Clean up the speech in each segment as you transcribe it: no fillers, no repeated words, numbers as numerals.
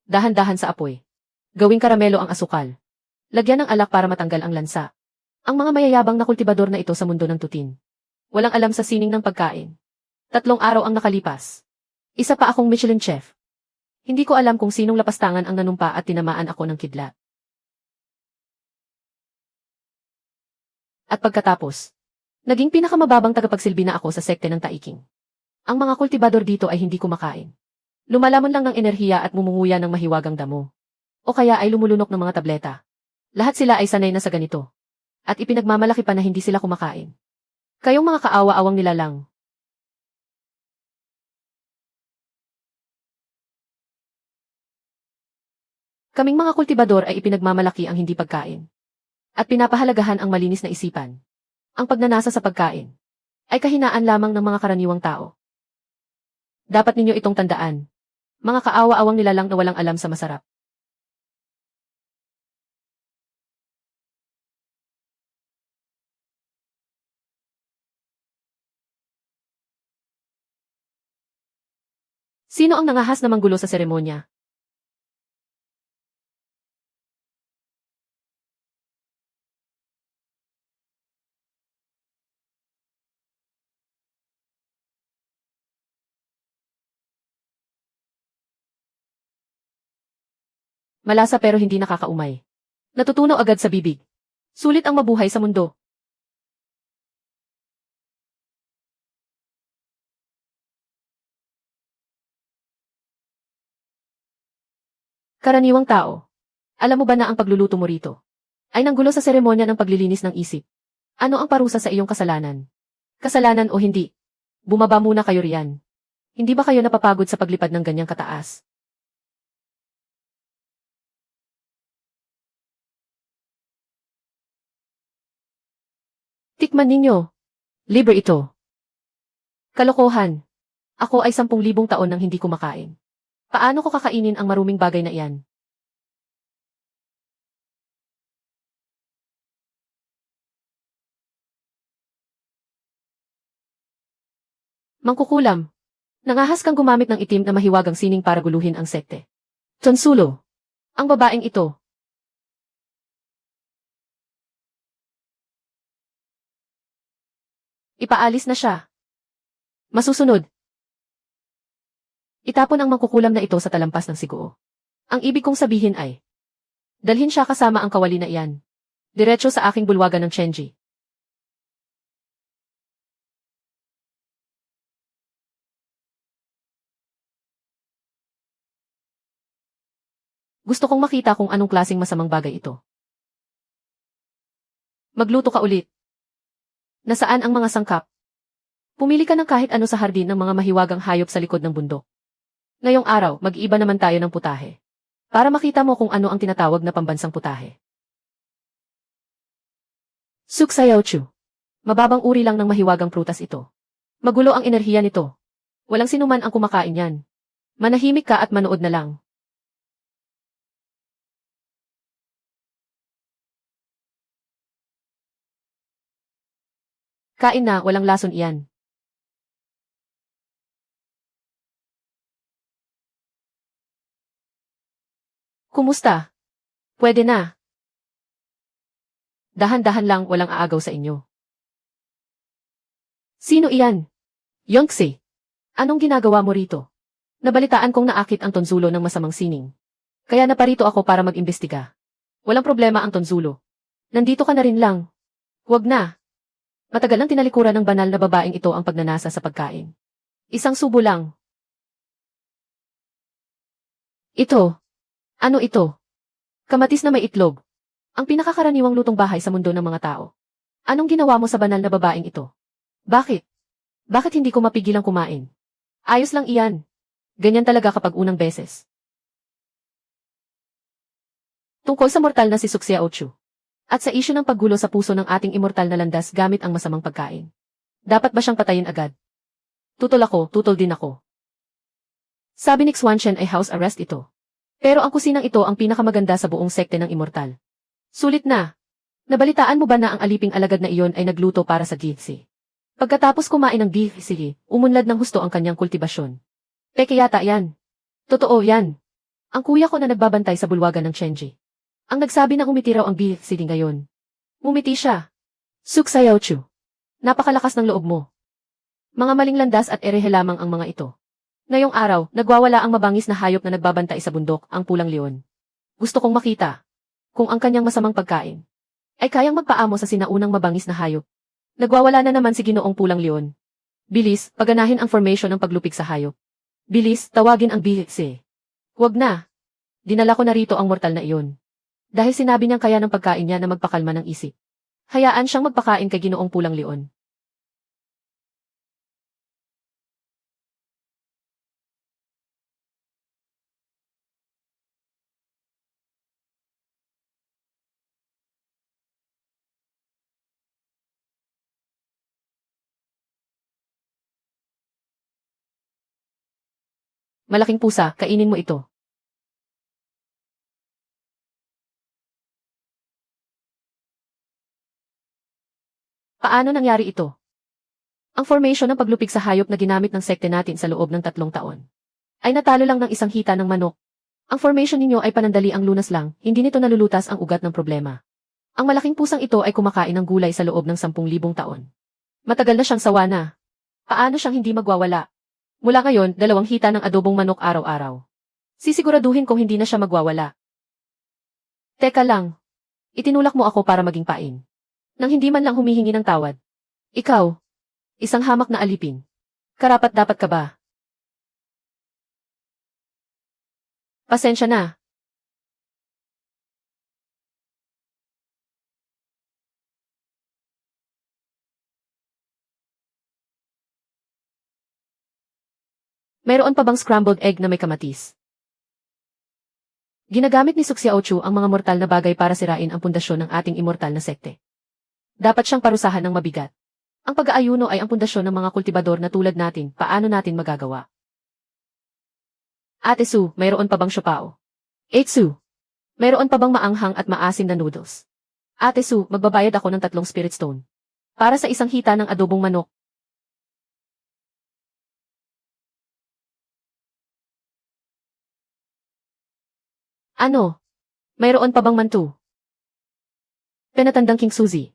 Dahan-dahan sa apoy. Gawing karamelo ang asukal. Lagyan ng alak para matanggal ang lansa. Ang mga mayayabang na kultibador na ito sa mundo ng tutin. Walang alam sa sining ng pagkain. 3 araw ang nakalipas. Isa pa akong Michelin chef. Hindi ko alam kung sinong lapastangan ang nanumpa at tinamaan ako ng kidlat. At pagkatapos, naging pinakamababang tagapagsilbi na ako sa sekte ng Taiking. Ang mga kultibador dito ay hindi kumakain. Lumalamon lang ng enerhiya at mumunguya ng mahiwagang damo. O kaya ay lumulunok ng mga tableta. Lahat sila ay sanay na sa ganito. At ipinagmamalaki pa na hindi sila kumakain. Kayong mga kaawa-awang nilalang. Kaming mga kultibador ay ipinagmamalaki ang hindi pagkain. At pinapahalagahan ang malinis na isipan. Ang pagnanasa sa pagkain ay kahinaan lamang ng mga karaniwang tao. Dapat ninyo itong tandaan. Mga kaawa-awang nilalang na walang alam sa masarap. Sino ang nangahas na manggulo sa seremonya? Malasa pero hindi nakakaumay. Natutunaw agad sa bibig. Sulit ang mabuhay sa mundo. Karaniwang tao. Alam mo ba na ang pagluluto mo rito ay nanggulo sa seremonya ng paglilinis ng isip? Ano ang parusa sa iyong kasalanan? Kasalanan o hindi? Bumaba muna kayo riyan. Hindi ba kayo napapagod sa paglipad ng ganyang kataas? Tikman ninyo. Libre ito. Kalokohan. Ako ay 10,000 taon nang hindi kumakain. Paano ko kakainin ang maruming bagay na iyan? Mangkukulam. Nangahas kang gumamit ng itim na mahiwagang sining para guluhin ang sekte. Tonsulo. Ang babaeng ito. Ipaalis na siya. Masusunod. Itapon ang mangkukulam na ito sa talampas ng sigoo. Ang ibig kong sabihin ay, dalhin siya kasama ang kawali na iyan. Diretso sa aking bulwagan ng Chenji. Gusto kong makita kung anong klaseng masamang bagay ito. Magluto ka ulit. Nasaan ang mga sangkap? Pumili ka ng kahit ano sa hardin ng mga mahiwagang hayop sa likod ng bundok. Ngayong araw, mag-iiba naman tayo ng putahe. Para makita mo kung ano ang tinatawag na pambansang putahe. Suksayaochu. Mababang uri lang ng mahiwagang prutas ito. Magulo ang enerhiya nito. Walang sinuman ang kumakain yan. Manahimik ka at manood na lang. Kain na, walang lason iyan. Kumusta? Pwede na. Dahan-dahan lang, walang aagaw sa inyo. Sino iyan? Yongxi. Anong ginagawa mo rito? Nabalitaan kong naakit ang tonsulo ng masamang sining. Kaya naparito ako para mag-imbestiga. Walang problema ang tonsulo. Nandito ka na rin lang. Huwag na. Matagal nang tinalikuran ng banal na babaeng ito ang pagnanasa sa pagkain. Isang subo lang. Ito. Ano ito? Kamatis na may itlog. Ang pinakakaraniwang lutong bahay sa mundo ng mga tao. Anong ginawa mo sa banal na babaeng ito? Bakit? Bakit hindi ko mapigilang kumain? Ayos lang iyan. Ganyan talaga kapag unang beses. Tungkol sa mortal na si Suksya-Ochu. At sa isyu ng paggulo sa puso ng ating immortal na landas gamit ang masamang pagkain. Dapat ba siyang patayin agad? Tutol ako, tutol din ako. Sabi ni Xuanchen ay house arrest ito. Pero ang kusinang ito ang pinakamaganda sa buong sekte ng immortal. Sulit na. Nabalitaan mo ba na ang aliping alagad na iyon ay nagluto para sa GFC? Pagkatapos kumain ng GFC, umunlad ng husto ang kanyang kultibasyon. Peke yata yan. Totoo yan. Ang kuya ko na nagbabantay sa bulwagan ng Chenji. Ang nagsabi na umiti raw ang BFCD ngayon. Umiti siya. Suksayaw Chu. Napakalakas ng loob mo. Mga maling landas at erehe lamang ang mga ito. Ngayong araw, nagwawala ang mabangis na hayop na nagbabantay sa bundok, ang pulang leon. Gusto kong makita kung ang kanyang masamang pagkain ay kayang magpaamo sa sinaunang mabangis na hayop. Nagwawala na naman si Ginoong Pulang Leon. Bilis, paganahin ang formation ng paglupig sa hayop. Bilis, tawagin ang BFC. Huwag na. Dinala ko na rito ang mortal na iyon. Dahil sinabi niyang kaya ng pagkain niya na magpakalma ng isip. Hayaan siyang magpakain kay Ginoong Pulang Leon. Malaking pusa, kainin mo ito. Paano nangyari ito? Ang formation ng paglupig sa hayop na ginamit ng sekte natin sa loob ng 3 taon ay natalo lang ng isang hita ng manok. Ang formation ninyo ay panandali ang lunas lang, hindi nito nalulutas ang ugat ng problema. Ang malaking pusang ito ay kumakain ng gulay sa loob ng 10,000 taon. Matagal na siyang sawa na. Paano siyang hindi magwawala? Mula ngayon, 2 hita ng adobong manok araw-araw. Sisiguraduhin kong hindi na siya magwawala. Teka lang. Itinulak mo ako para maging pain. Nang hindi man lang humihingi ng tawad. Ikaw, isang hamak na alipin. Karapat-dapat ka ba? Pasensya na. Mayroon pa bang scrambled egg na may kamatis? Ginagamit ni Suxiao Chu ang mga mortal na bagay para sirain ang pundasyon ng ating immortal na sekte. Dapat siyang parusahan ng mabigat. Ang pag-aayuno ay ang pundasyon ng mga kultibador na tulad natin, paano natin magagawa? Ate Su, mayroon pa bang siopao? Su, mayroon pa bang maanghang at maasim na noodles? Ate Su, magbabayad ako ng 3 spirit stone. Para sa isang hita ng adobong manok. Ano? Mayroon pa bang mantu? Penatandang King Suzy.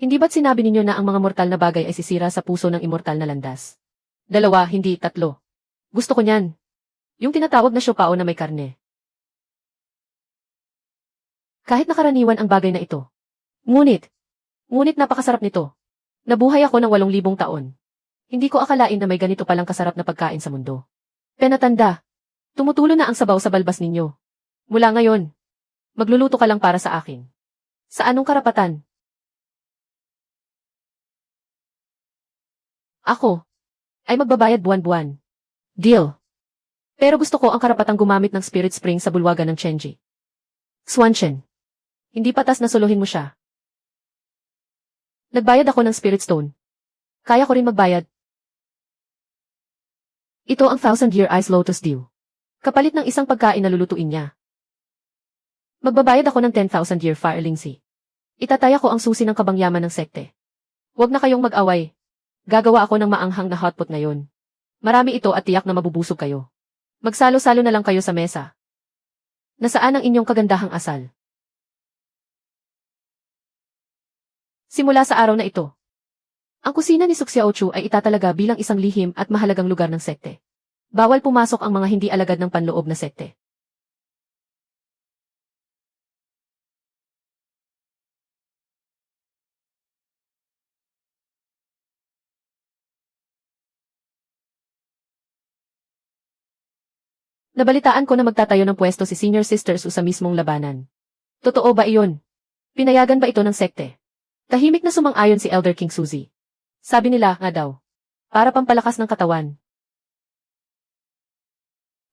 Hindi ba't sinabi ninyo na ang mga mortal na bagay ay sisira sa puso ng immortal na landas? 2, hindi 3. Gusto ko niyan. Yung tinatawag na siopao na may karne. Kahit nakaraniwan ang bagay na ito. Ngunit napakasarap nito. Nabuhay ako ng 8,000 taon. Hindi ko akalain na may ganito palang kasarap na pagkain sa mundo. Penatanda. Tumutulo na ang sabaw sa balbas ninyo. Mula ngayon, magluluto ka lang para sa akin. Sa anong karapatan? Ako ay magbabayad buwan-buwan. Deal. Pero gusto ko ang karapatang gumamit ng spirit spring sa bulwagan ng Chenji. Swanshen. Hindi patas na suluhin mo siya. Nagbayad ako ng spirit stone. Kaya ko rin magbayad. Ito ang 1,000-year Ice Lotus Dew. Kapalit ng isang pagkain na lulutuin niya. Magbabayad ako ng 10,000-year Firelink Sea. Itataya ko ang susi ng kabangyaman ng sekte. Huwag na kayong mag-away. Gagawa ako ng maanghang na hotpot ngayon. Marami ito at tiyak na mabubusog kayo. Magsalo-salo na lang kayo sa mesa. Nasaan ang inyong kagandahang asal? Simula sa araw na ito, ang kusina ni Suxiao Chu ay itatalaga bilang isang lihim at mahalagang lugar ng sekte. Bawal pumasok ang mga hindi alagad ng panloob na sekte. Nabalitaan ko na magtatayo ng pwesto si Senior Sister Su sa mismong labanan. Totoo ba iyon? Pinayagan ba ito ng sekte? Tahimik na sumang-ayon si Elder King Suzy. Sabi nila nga daw, para pampalakas ng katawan.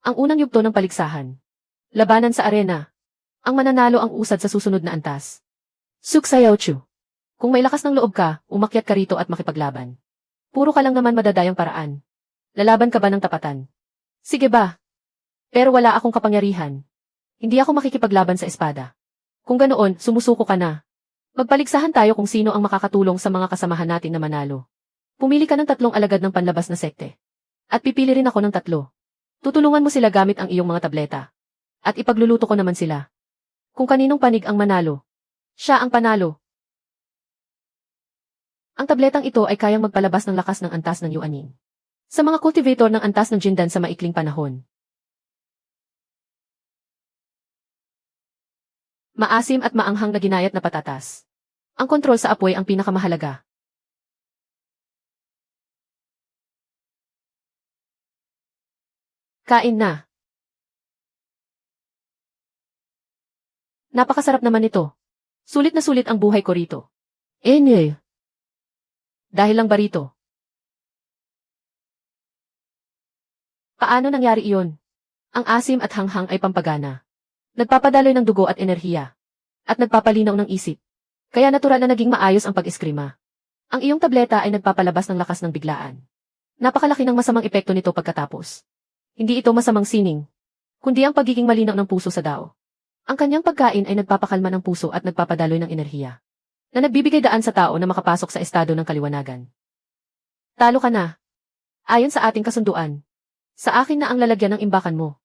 Ang unang yugto ng paligsahan. Labanan sa arena. Ang mananalo ang usad sa susunod na antas. Suksayaw Chu. Kung may lakas ng loob ka, umakyat ka rito at makipaglaban. Puro ka lang naman madadayang paraan. Lalaban ka ba ng tapatan? Sige ba? Pero wala akong kapangyarihan. Hindi ako makikipaglaban sa espada. Kung ganoon, sumusuko ka na. Magpaligsahan tayo kung sino ang makakatulong sa mga kasamahan natin na manalo. Pumili ka ng 3 alagad ng panlabas na sekte. At pipili rin ako ng 3. Tutulungan mo sila gamit ang iyong mga tableta. At ipagluluto ko naman sila. Kung kaninong panig ang manalo, siya ang panalo. Ang tabletang ito ay kayang magpalabas ng lakas ng antas ng yuanin. Sa mga cultivator ng antas ng Jindan sa maikling panahon. Maasim at maanghang na ginayat na patatas. Ang kontrol sa apoy ang pinakamahalaga. Kain na. Napakasarap naman ito. Sulit na sulit ang buhay ko rito. Enye. Dahil lang ba rito? Paano nangyari iyon? Ang asim at hanghang ay pampagana. Nagpapadaloy ng dugo at enerhiya. At nagpapalinaw ng isip. Kaya natural na naging maayos ang pag-eskrima. Ang iyong tableta ay nagpapalabas ng lakas ng biglaan. Napakalaki ng masamang epekto nito pagkatapos. Hindi ito masamang sining, kundi ang pagiging malinaw ng puso sa dao. Ang kanyang pagkain ay nagpapakalma ng puso at nagpapadaloy ng enerhiya. Na nagbibigay daan sa tao na makapasok sa estado ng kaliwanagan. Talo ka na. Ayon sa ating kasunduan. Sa akin na ang lalagyan ng imbakan mo.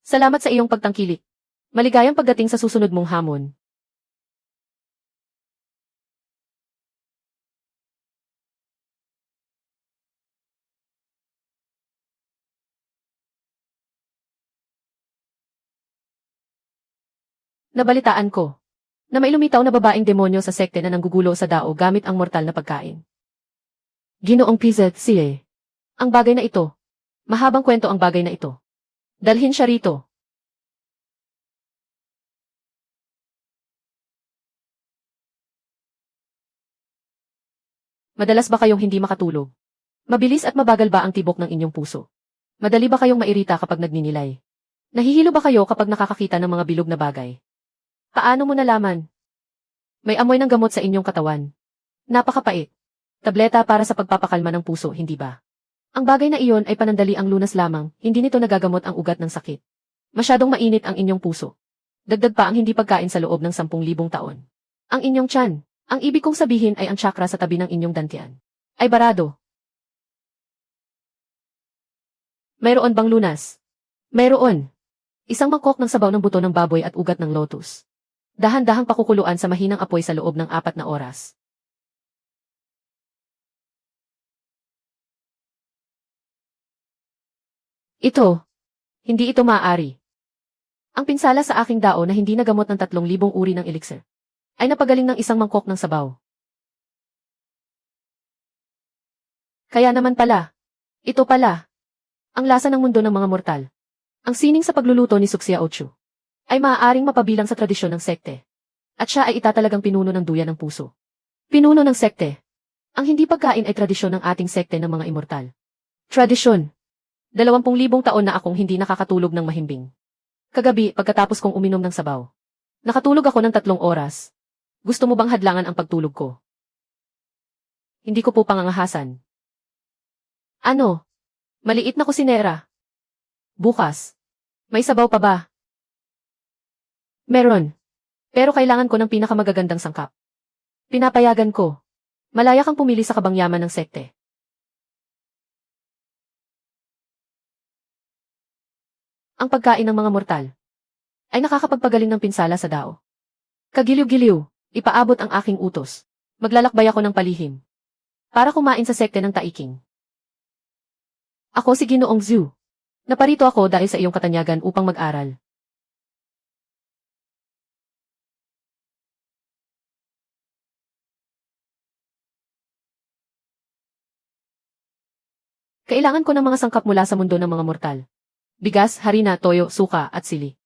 Salamat sa iyong pagtangkilik. Maligayang pagdating sa susunod mong hamon. Nabalitaan ko na may lumitaw na babaeng demonyo sa sekte na nanggugulo sa dao gamit ang mortal na pagkain. Ginoong Pizet siye. Ang bagay na ito. Mahabang kwento ang bagay na ito. Dalhin siya rito. Madalas ba kayong hindi makatulog? Mabilis at mabagal ba ang tibok ng inyong puso? Madali ba kayong mairita kapag nagninilay? Nahihilo ba kayo kapag nakakakita ng mga bilog na bagay? Paano mo nalaman? May amoy ng gamot sa inyong katawan. Napakapait. Tableta para sa pagpapakalma ng puso, hindi ba? Ang bagay na iyon ay panandali ang lunas lamang, hindi nito nagagamot ang ugat ng sakit. Masyadong mainit ang inyong puso. Dagdag pa ang hindi pagkain sa loob ng 10,000 taon. Ang inyong tiyan, ang ibig kong sabihin ay ang chakra sa tabi ng inyong dantian, ay barado. Mayroon bang lunas? Mayroon. Isang mangkok ng sabaw ng buto ng baboy at ugat ng lotus. Dahan-dahang pakukuluan sa mahinang apoy sa loob ng 4 na oras. Ito. Hindi ito maaari. Ang pinsala sa aking dao na hindi nagamot ng 3,000 uri ng elixir ay napagaling ng isang mangkok ng sabaw. Kaya naman pala. Ito pala. Ang lasa ng mundo ng mga mortal. Ang sining sa pagluluto ni Suksya Ochu ay maaaring mapabilang sa tradisyon ng sekte. At siya ay itatalagang pinuno ng duyan ng puso. Pinuno ng sekte. Ang hindi pagkain ay tradisyon ng ating sekte ng mga immortal. Tradisyon. 20,000 taon na akong hindi nakakatulog ng mahimbing. Kagabi, pagkatapos kong uminom ng sabaw. Nakatulog ako ng 3 oras. Gusto mo bang hadlangan ang pagtulog ko? Hindi ko po pangangahasan. Ano? Maliit na kusinera. Bukas. May sabaw pa ba? Meron. Pero kailangan ko ng pinakamagagandang sangkap. Pinapayagan ko. Malaya kang pumili sa kabangyaman ng sekte. Ang pagkain ng mga mortal ay nakakapagpagaling ng pinsala sa dao. Kagiliw-giliw, ipaabot ang aking utos. Maglalakbay ako ng palihim para kumain sa sekte ng Taiking. Ako si Ginoong Zhu. Naparito ako dahil sa iyong katanyagan upang mag-aral. Kailangan ko ng mga sangkap mula sa mundo ng mga mortal. Bigas, harina, toyo, suka, at sili.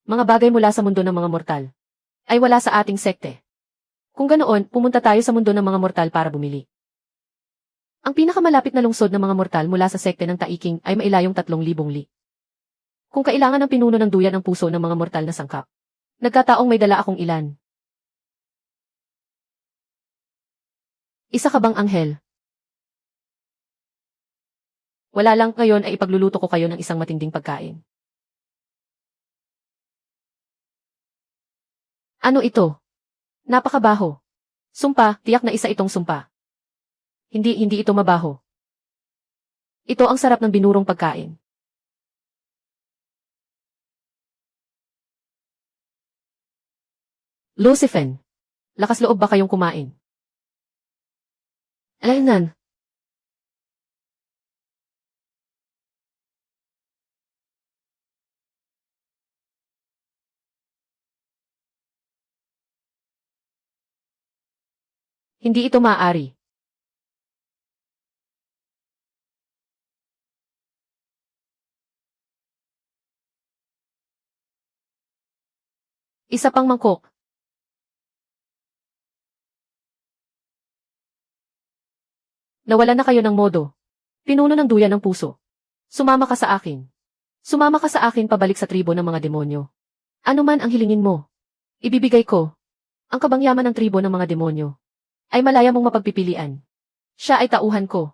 Mga bagay mula sa mundo ng mga mortal ay wala sa ating sekte. Kung ganoon, pumunta tayo sa mundo ng mga mortal para bumili. Ang pinakamalapit na lungsod ng mga mortal mula sa sekte ng Taiking ay mailayong 3,000 li. Kung kailangan ng pinuno ng duyan ng puso ng mga mortal na sangkap, nagkataong may dala akong ilan. Isa ka bang anghel? Wala lang, ngayon ay ipagluluto ko kayo ng isang matinding pagkain. Ano ito? Napakabaho. Sumpa, tiyak na isa itong sumpa. Hindi ito mabaho. Ito ang sarap ng binurong pagkain. Lucifen, lakas loob ba kayong kumain? Alaynan. Hindi ito maaari. Isa pang mangkok. Nawala na kayo ng modo. Pinuno ng duyan ng puso. Sumama ka sa akin. Sumama ka sa akin pabalik sa tribo ng mga demonyo. Ano man ang hilingin mo, ibibigay ko. Ang kabangyaman ng tribo ng mga demonyo ay malaya mong mapagpipilian. Siya ay tauhan ko.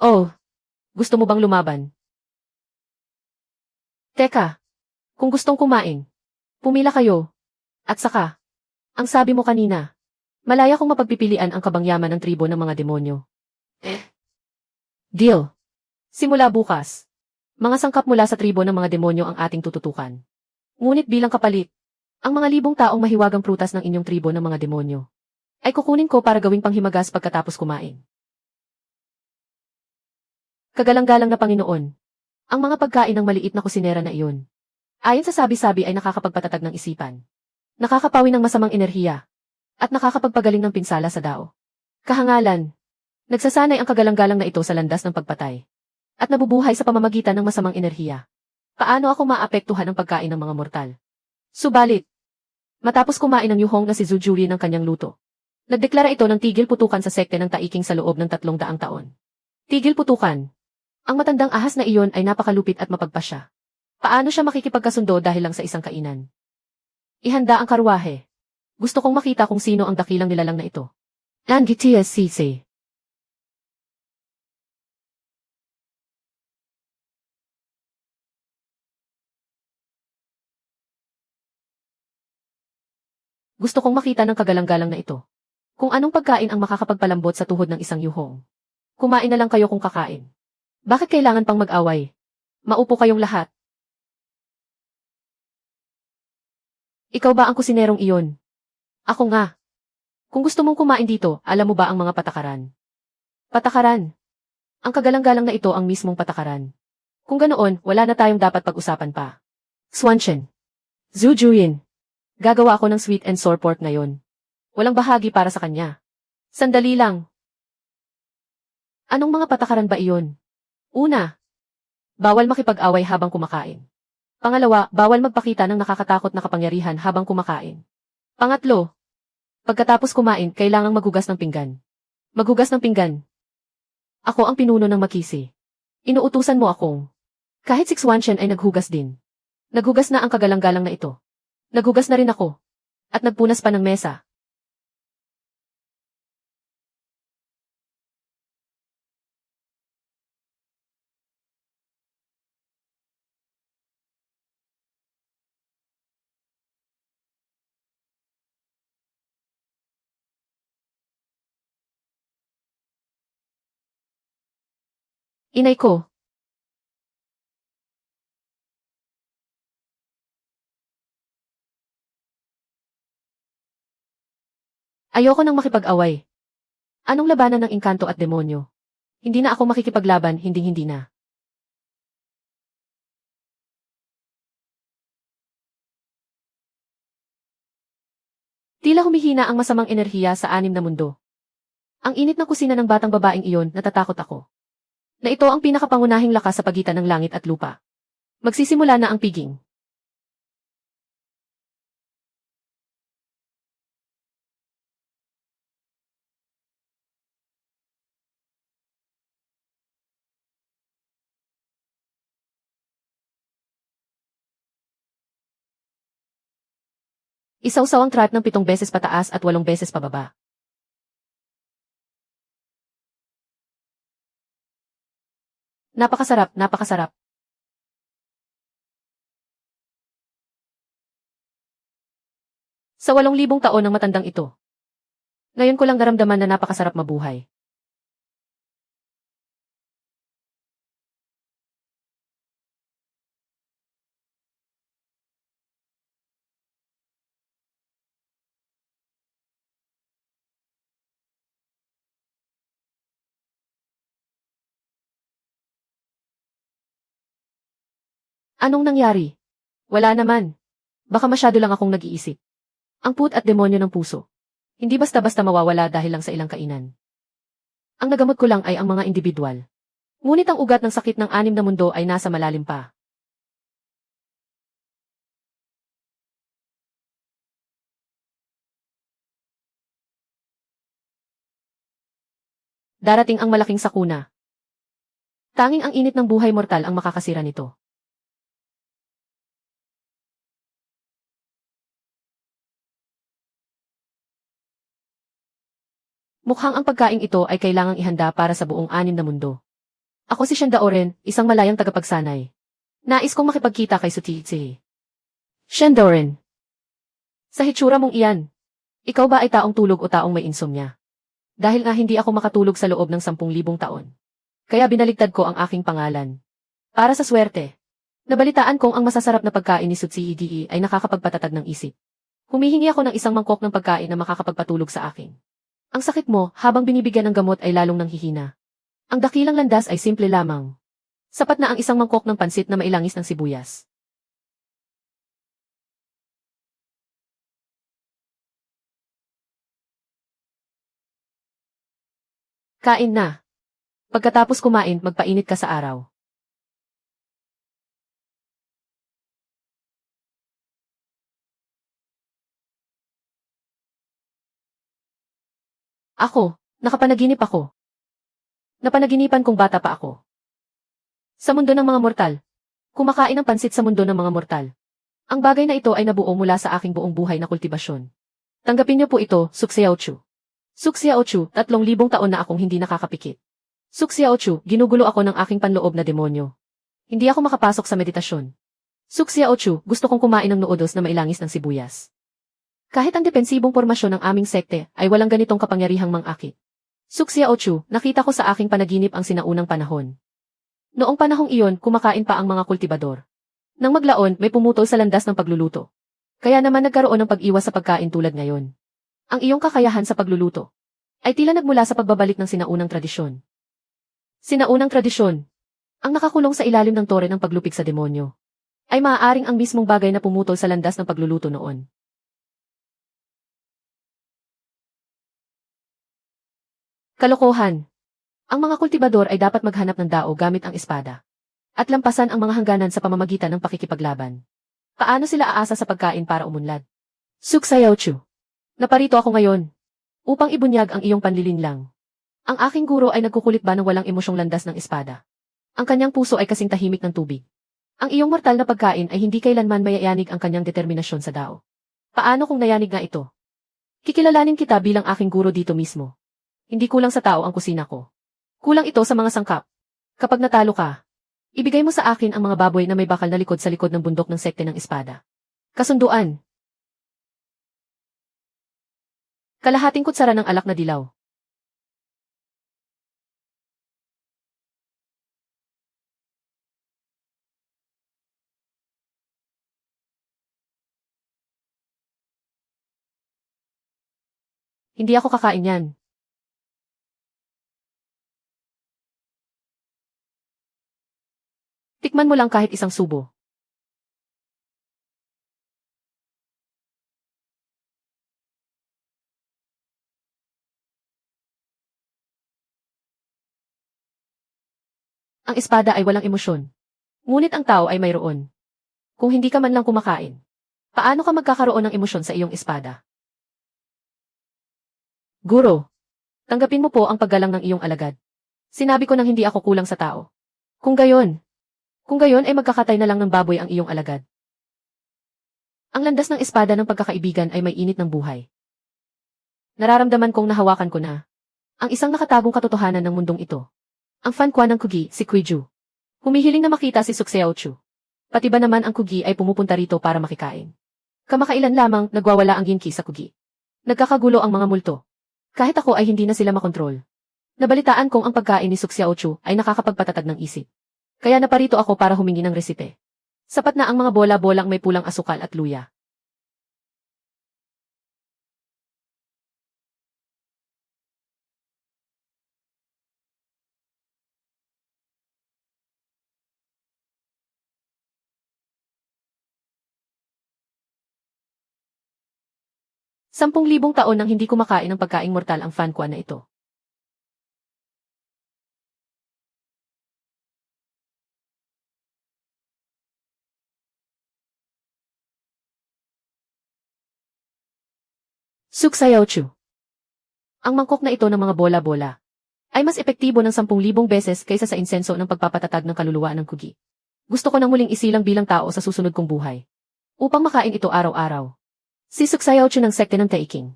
Oh, gusto mo bang lumaban? Teka, kung gustong kumain, pumila kayo. At saka, ang sabi mo kanina, malaya kong mapagpipilian ang kabangyaman ng tribo ng mga demonyo. Deal. Simula bukas, mga sangkap mula sa tribo ng mga demonyo ang ating tututukan. Ngunit bilang kapalit, ang mga libong taong mahiwagang prutas ng inyong tribo ng mga demonyo ay kukunin ko para gawing panghimagas pagkatapos kumain. Kagalang-galang na Panginoon, ang mga pagkain ng maliit na kusinera na iyon, ayon sa sabi-sabi ay nakakapagpatatag ng isipan, nakakapawi ng masamang enerhiya, at nakakapagpagaling ng pinsala sa dao. Kahangalan, nagsasanay ang kagalang-galang na ito sa landas ng pagpatay, at nabubuhay sa pamamagitan ng masamang enerhiya. Paano ako maapektuhan ng pagkain ng mga mortal? Subalit, matapos kumain ng yuhong na si Zujuri ng kanyang luto, nagdeklara ito ng tigil putukan sa sekte ng Taiking sa loob ng 300 taon. Tigil putukan. Ang matandang ahas na iyon ay napakalupit at mapagpasya. Paano siya makikipagkasundo dahil lang sa isang kainan? Ihanda ang karwahe. Gusto kong makita kung sino ang dakilang nilalang na ito. Langitias Sise. Gusto kong makita ng kagalang-galang na ito. Kung anong pagkain ang makakapagpalambot sa tuhod ng isang yuhong. Kumain na lang kayo kung kakain. Bakit kailangan pang mag-away? Maupo kayong lahat. Ikaw ba ang kusinerong iyon? Ako nga. Kung gusto mong kumain dito, alam mo ba ang mga patakaran? Patakaran. Ang kagalang-galang na ito ang mismong patakaran. Kung ganoon, wala na tayong dapat pag-usapan pa. Swanshen. Zujuyin. Gagawa ako ng sweet and sour pork ngayon. Walang bahagi para sa kanya. Sandali lang. Anong mga patakaran ba iyon? Una, bawal makipag-away habang kumakain. Pangalawa, bawal magpakita ng nakakatakot na kapangyarihan habang kumakain. Pangatlo, pagkatapos kumain, kailangang maghugas ng pinggan. Maghugas ng pinggan. Ako ang pinuno ng Makisi. Inuutusan mo akong. Kahit 617 ay naghugas din. Naghugas na ang kagalang-galang na ito. Naghugas na rin ako. At nagpunas pa ng mesa. Inay ko. Ayoko nang makipag-away. Anong labanan ng engkanto at demonyo? Hindi na ako makikipaglaban, hinding-hindi na. Tila humihina ang masamang enerhiya sa anim na mundo. Ang init ng kusina ng batang babaeng iyon, natatakot ako. Na ito ang pinakapangunahing lakas sa pagitan ng langit at lupa. Magsisimula na ang piging. Isawsaw ang trap ng 7 beses pataas at 8 beses pababa. Napakasarap, napakasarap. Sa 8,000 taon ng matandang ito. Ngayon ko lang naramdaman na napakasarap mabuhay. Anong nangyari? Wala naman. Baka masyado lang akong nag-iisip. Ang put at demonyo ng puso. Hindi basta-basta mawawala dahil lang sa ilang kainan. Ang nagamot ko lang ay ang mga individual. Ngunit ang ugat ng sakit ng anim na mundo ay nasa malalim pa. Darating ang malaking sakuna. Tanging ang init ng buhay mortal ang makakasira nito. Mukhang ang pagkaing ito ay kailangang ihanda para sa buong anim na mundo. Ako si Shandaoren, isang malayang tagapagsanay. Nais kong makipagkita kay Sutiitse. Shandaoren. Sa hitsura mong iyan, ikaw ba ay taong tulog o taong may insomnia? Dahil nga hindi ako makatulog sa loob ng 10,000 taon. Kaya binaligtad ko ang aking pangalan. Para sa swerte. Nabalitaan kong ang masasarap na pagkain ni Sutiitse ay nakakapagpatatag ng isip. Humihingi ako ng isang mangkok ng pagkain na makakapagpatulog sa akin. Ang sakit mo, habang binibigyan ng gamot ay lalong nanghihina. Ang dakilang landas ay simple lamang. Sapat na ang isang mangkok ng pansit na mailangis ng sibuyas. Kain na. Pagkatapos kumain, magpainit ka sa araw. Ako, nakapanaginip ako. Napanaginipan kong bata pa ako. Sa mundo ng mga mortal. Kumakain ng pansit sa mundo ng mga mortal. Ang bagay na ito ay nabuo mula sa aking buong buhay na kultibasyon. Tanggapin niyo po ito, Suxiaochu. Suxiaochu, 3,000 taon na akong hindi nakakapikit. Suxiaochu, ginugulo ako ng aking panloob na demonyo. Hindi ako makapasok sa meditasyon. Suxiaochu, gusto kong kumain ng noodos na mailangis ng sibuyas. Kahit ang depensibong pormasyon ng aming sekte ay walang ganitong kapangyarihang mang-akit. Suxiaochu, nakita ko sa aking panaginip ang sinaunang panahon. Noong panahong iyon, kumakain pa ang mga kultibador. Nang maglaon, may pumutol sa landas ng pagluluto. Kaya naman nagkaroon ng pag-iwas sa pagkain tulad ngayon. Ang iyong kakayahan sa pagluluto ay tila nagmula sa pagbabalik ng sinaunang tradisyon. Sinaunang tradisyon, ang nakakulong sa ilalim ng tore ng paglupig sa demonyo, ay maaaring ang mismong bagay na pumutol sa landas ng pagluluto noon. Kalokohan. Ang mga kultibador ay dapat maghanap ng dao gamit ang espada. At lampasan ang mga hangganan sa pamamagitan ng pakikipaglaban. Paano sila aasa sa pagkain para umunlad? Suksayaochu. Naparito ako ngayon upang ibunyag ang iyong panlilinlang. Ang aking guro ay nagkukulit ba ng walang emosyong landas ng espada? Ang kanyang puso ay kasing tahimik ng tubig. Ang iyong mortal na pagkain ay hindi kailanman mayayanig ang kanyang determinasyon sa dao. Paano kung nayanig nga ito? Kikilalanin kita bilang aking guro dito mismo. Hindi kulang sa tao ang kusina ko. Kulang ito sa mga sangkap. Kapag natalo ka, ibigay mo sa akin ang mga baboy na may bakal na likod sa likod ng bundok ng sekte ng espada. Kasunduan. Kalahating kutsara ng alak na dilaw. Hindi ako kakain yan. Tikman mo lang kahit isang subo. Ang espada ay walang emosyon. Ngunit ang tao ay mayroon. Kung hindi ka man lang kumakain, paano ka magkakaroon ng emosyon sa iyong espada? Guro, tanggapin mo po ang paggalang ng iyong alagad. Sinabi ko nang hindi ako kulang sa tao. Kung gayon, ay magkakatay na lang ng baboy ang iyong alagad. Ang landas ng espada ng pagkakaibigan ay may init ng buhay. Nararamdaman kong nahawakan ko na ang isang nakatagong katotohanan ng mundong ito. Ang fan kwa ng Kugi, si Kuiju. Humihiling na makita si Suxiaochu. Pati ba naman ang Kugi ay pumupunta rito para makikain? Kamakailan lamang nagwawala ang Ginki sa Kugi. Nagkakagulo ang mga multo. Kahit ako ay hindi na sila makontrol. Nabalitaan kong ang pagkain ni Suxiaochu ay nakakapagpatatag ng isip. Kaya naparito ako para humingi ng resipe. Sapat na ang mga bola-bolang may pulang asukal at luya. 10,000 taon nang hindi kumakain ng pagkaing mortal ang Fan Quan na ito. Suksayaochu. Ang mangkok na ito ng mga bola-bola ay mas epektibo ng 10,000 beses kaysa sa insenso ng pagpapatatag ng kaluluwa ng kugi. Gusto ko nang muling isilang bilang tao sa susunod kong buhay. Upang makain ito araw-araw. Si Suksayaochu ng sekte ng Taiking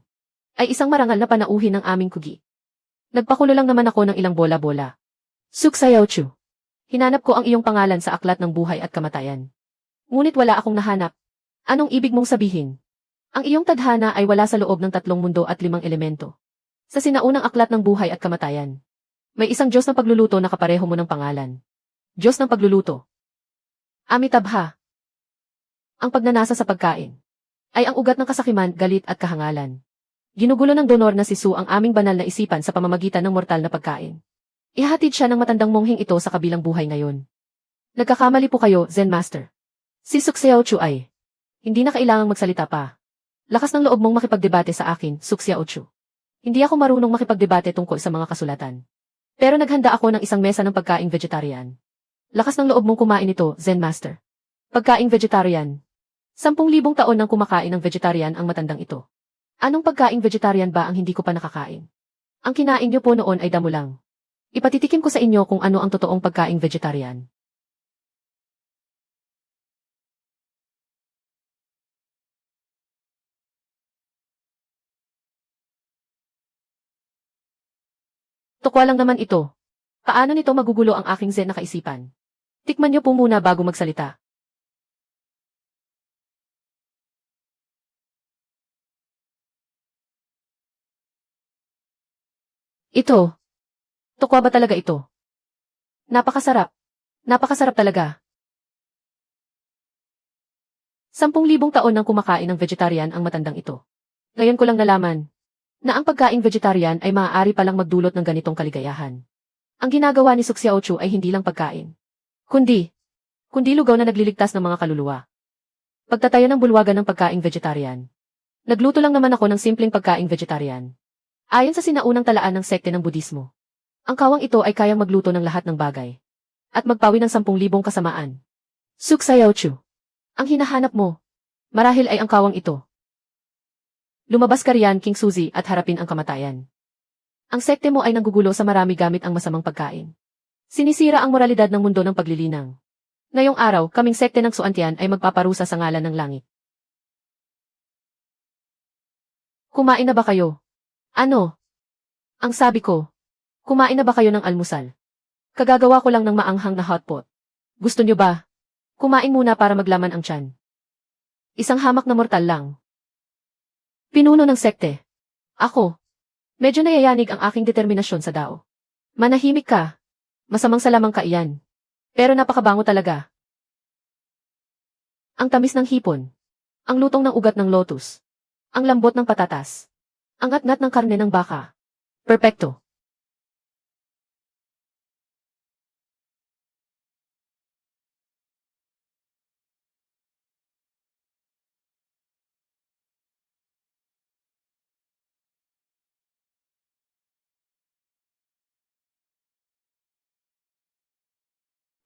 ay isang marangal na panauhin ng aming kugi. Nagpakulo lang naman ako ng ilang bola-bola. Suksayaochu. Hinanap ko ang iyong pangalan sa aklat ng buhay at kamatayan. Ngunit wala akong nahanap. Anong ibig mong sabihin? Ang iyong tadhana ay wala sa loob ng 3 mundo at 5 elemento. Sa sinaunang aklat ng buhay at kamatayan. May isang Diyos ng pagluluto na kapareho mo ng pangalan. Diyos ng pagluluto. Amitabha. Ang pagnanasa sa pagkain ay ang ugat ng kasakiman, galit at kahangalan. Ginugulo ng donor na si Su ang aming banal na isipan sa pamamagitan ng mortal na pagkain. Ihahatid siya ng matandang mongheng ito sa kabilang buhay ngayon. Nagkakamali po kayo, Zen Master. Si Suksayaochu ay hindi na kailangang magsalita pa. Lakas ng loob mong makipagdebate sa akin, Suksayaochu. Hindi ako marunong makipagdebate tungkol sa mga kasulatan. Pero naghanda ako ng isang mesa ng pagkaing vegetarian. Lakas ng loob mong kumain ito, Zen Master. Pagkaing vegetarian. 10,000 taon nang kumakain ng vegetarian ang matandang ito. Anong pagkaing vegetarian ba ang hindi ko pa nakakain? Ang kinain niyo po noon ay damo lang. Ipatitikim ko sa inyo kung ano ang totoong pagkaing vegetarian. Tokwa lang naman ito. Paano nito magugulo ang aking Zen na kaisipan? Tikman niyo po muna bago magsalita. Ito. Tokwa ba talaga ito? Napakasarap. Napakasarap talaga. 10,000 taon nang kumakain ng vegetarian ang matandang ito. Ngayon ko lang nalaman na ang pagkaing vegetarian ay maaari palang magdulot ng ganitong kaligayahan. Ang ginagawa ni Suksayaochu ay hindi lang pagkain, kundi lugaw na nagliligtas ng mga kaluluwa. Pagtatayo ng bulwagan ng pagkaing vegetarian. Nagluto lang naman ako ng simpleng pagkaing vegetarian. Ayon sa sinaunang talaan ng sekte ng Budismo, ang kawang ito ay kayang magluto ng lahat ng bagay at magpawi ng 10,000 kasamaan. Suksayaochu. Ang hinahanap mo, marahil ay ang kawang ito. Lumabas ka riyan, King Suzy, at harapin ang kamatayan. Ang sekte mo ay nanggugulo sa marami gamit ang masamang pagkain. Sinisira ang moralidad ng mundo ng paglilinang. Ngayong araw, kaming sekte ng Suantian ay magpaparusa sa ngalan ng langit. Kumain na ba kayo? Ano? Ang sabi ko, kumain na ba kayo ng almusal? Kagagawa ko lang ng maanghang na hotpot. Gusto nyo ba? Kumain muna para maglaman ang tiyan. Isang hamak na mortal lang. Pinuno ng sekte. Ako. Medyo nayayanig ang aking determinasyon sa dao. Manahimik ka. Masamang salamang ka iyan. Pero napakabango talaga. Ang tamis ng hipon. Ang lutong ng ugat ng lotus. Ang lambot ng patatas. Ang atnat ng karne ng baka. Perpekto.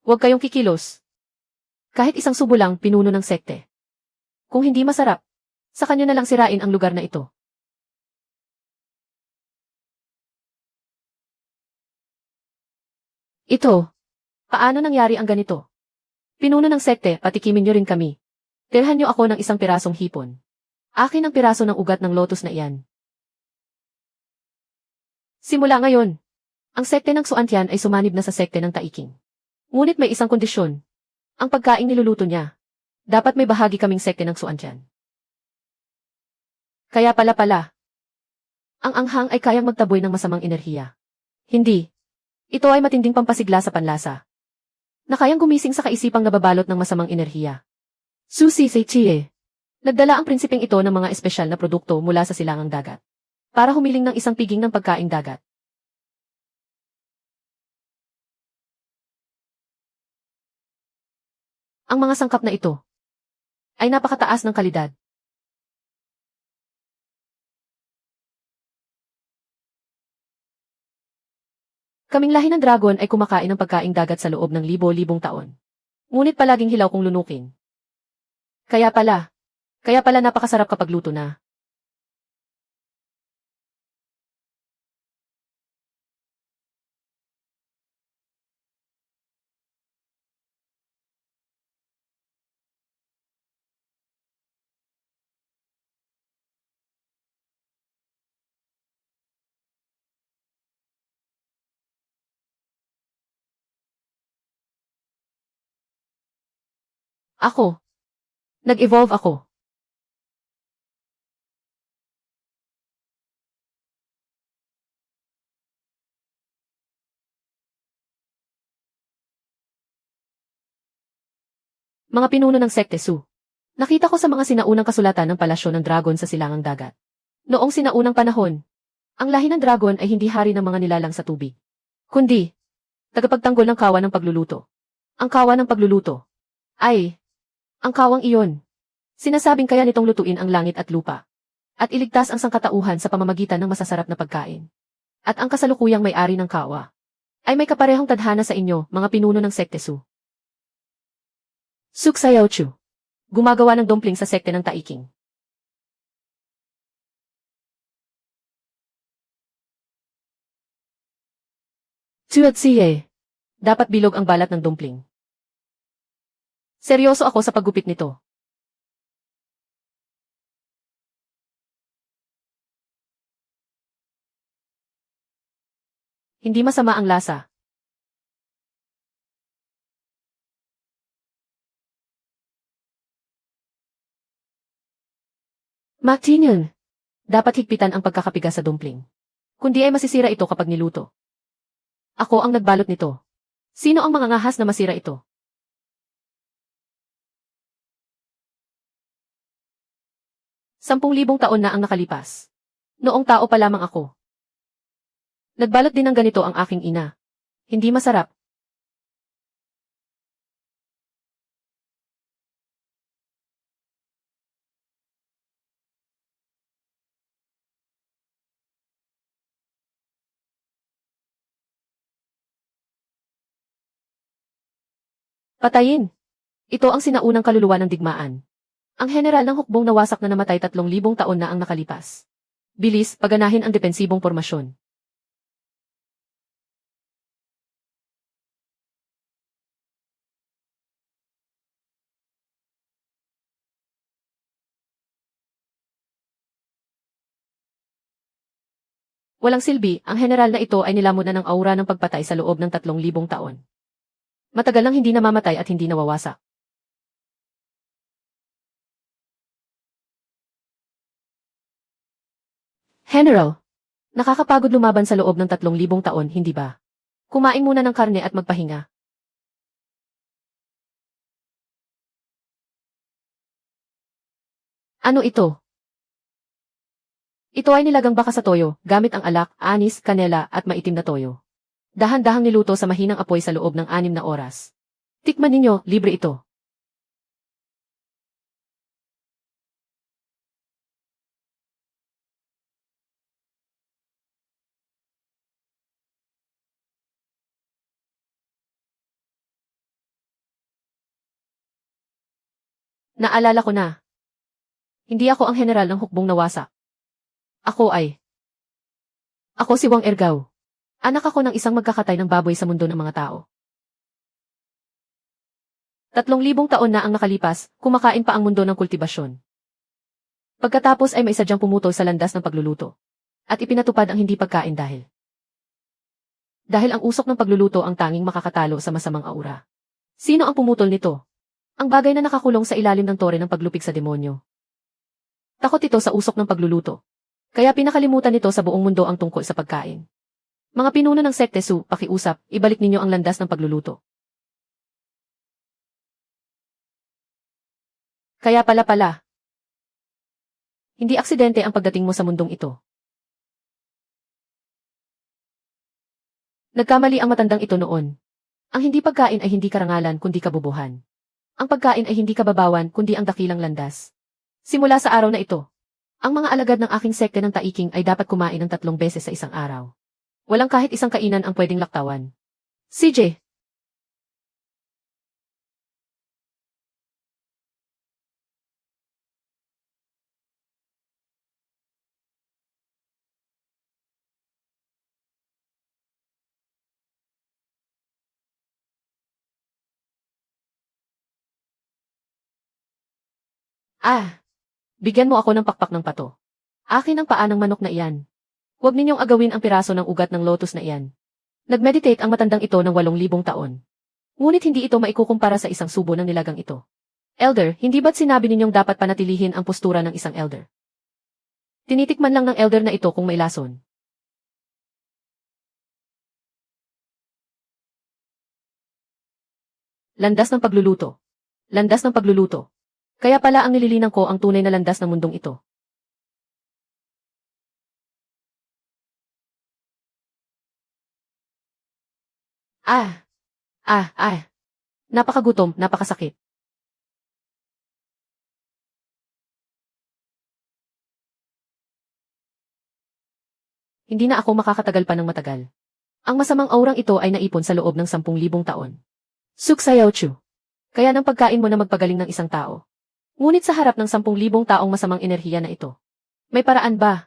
Huwag kayong kikilos. Kahit isang subo lang, pinuno ng sekte. Kung hindi masarap, sa kanyo na lang sirain ang lugar na ito. Ito. Paano nangyari ang ganito? Pinuno ng sekte, patikimin nyo rin kami. Tirhan nyo ako ng isang pirasong hipon. Akin ang piraso ng ugat ng lotus na iyan. Simula ngayon, ang sekte ng Suantian ay sumanib na sa sekte ng Taiking. Ngunit may isang kondisyon. Ang pagkaing niluluto niya. Dapat may bahagi kaming sekte ng Suantian. Kaya pala. Ang anghang ay kayang magtaboy ng masamang enerhiya. Hindi. Ito ay matinding pampasigla sa panlasa. Na kayang gumising sa kaisipang nababalot ng masamang enerhiya. Susi Seichie. Nagdala ang prinsipeng ito ng mga espesyal na produkto mula sa silangang dagat. Para humiling ng isang piging ng pagkaing dagat. Ang mga sangkap na ito ay napakataas ng kalidad. Kaming lahi ng dragon ay kumakain ng pagkaing dagat sa loob ng libo-libong taon. Ngunit palaging hilaw kung lunukin. Kaya pala napakasarap kapag luto na. Ako. Nag-evolve ako. Mga pinuno ng Sekte Su. Nakita ko sa mga sinaunang kasulatan ng palasyo ng dragon sa silangang dagat. Noong sinaunang panahon, ang lahi ng dragon ay hindi hari ng mga nilalang sa tubig, kundi tagapagtanggol ng kawa ng pagluluto. Ang kawa ng pagluluto ay ang kawang iyon. Sinasabing kaya nitong lutuin ang langit at lupa at iligtas ang sangkatauhan sa pamamagitan ng masasarap na pagkain. At ang kasalukuyang may-ari ng kawa ay may kaparehong tadhana sa inyo, mga pinuno ng Sekte Su. Suksayaochu. Gumagawa ng dumpling sa sekte ng Taiking. Tuatsiye. Dapat bilog ang balat ng dumpling. Seryoso ako sa paggupit nito. Hindi masama ang lasa. Martinian. Dapat higpitan ang pagkakapiga sa dumpling. Kundi ay masisira ito kapag niluto. Ako ang nagbalot nito. Sino ang mangangahas na masira ito? 10,000 taon na ang nakalipas. Noong tao pa lamang ako. Nagbalot din ng ganito ang aking ina. Hindi masarap. Patayin. Ito ang sinaunang kaluluwa ng digmaan. Ang general ng hukbong nawasak na namatay 3,000 taon na ang nakalipas. Bilis, paganahin ang depensibong pormasyon. Walang silbi, ang general na ito ay nilamon na ng aura ng pagpatay sa loob ng 3,000 taon. Matagal nang hindi namamatay at hindi nawawasak. General, nakakapagod lumaban sa loob ng 3,000 taon, hindi ba? Kumain muna ng karne at magpahinga. Ano ito? Ito ay nilagang baka sa toyo, gamit ang alak, anis, kanela, at maitim na toyo. Dahan-dahang niluto sa mahinang apoy sa loob ng 6 na oras. Tikman ninyo, libre ito. Naalala ko na. Hindi ako ang general ng hukbong nawasak. Ako si Wang Ergao. Anak ako ng isang magkakatay ng baboy sa mundo ng mga tao. 3,000 taon na ang nakalipas, kumakain pa ang mundo ng kultibasyon. Pagkatapos ay may sadyang pumutol sa landas ng pagluluto. At ipinatupad ang hindi pagkain dahil ang usok ng pagluluto ang tanging makakatalo sa masamang aura. Sino ang pumutol nito? Ang bagay na nakakulong sa ilalim ng tore ng paglupig sa demonyo. Takot ito sa usok ng pagluluto. Kaya pinakalimutan nito sa buong mundo ang tungkol sa pagkain. Mga pinuno ng Sekte Su, pakiusap, ibalik ninyo ang landas ng pagluluto. Kaya pala. Hindi aksidente ang pagdating mo sa mundong ito. Nagkamali ang matandang ito noon. Ang hindi pagkain ay hindi karangalan kundi kabubuhan. Ang pagkain ay hindi kababawan kundi ang dakilang landas. Simula sa araw na ito, ang mga alagad ng aking sekte ng Taiking ay dapat kumain ng 3 beses sa isang araw. Walang kahit isang kainan ang pwedeng laktawan. CJ, bigyan mo ako ng pakpak ng pato. Akin ang paa ng manok na iyan. Huwag ninyong agawin ang piraso ng ugat ng lotus na iyan. Nagmeditate ang matandang ito ng 8,000 taon. Ngunit hindi ito maikukumpara sa isang subo ng nilagang ito. Elder, hindi ba't sinabi ninyong dapat panatilihin ang postura ng isang elder? Tinitikman lang ng elder na ito kung may lason. Landas ng pagluluto. Landas ng pagluluto. Kaya pala ang nililinang ko ang tunay na landas ng mundong ito. Ah! Ah! Ah! Napakagutom, napakasakit. Hindi na ako makakatagal pa ng matagal. Ang masamang aurang ito ay naipon sa loob ng 10,000 taon. Suksayaw Chu. Kaya ng pagkain mo na magpagaling ng isang tao. Ngunit sa harap ng 10,000 taong masamang enerhiya na ito. May paraan ba?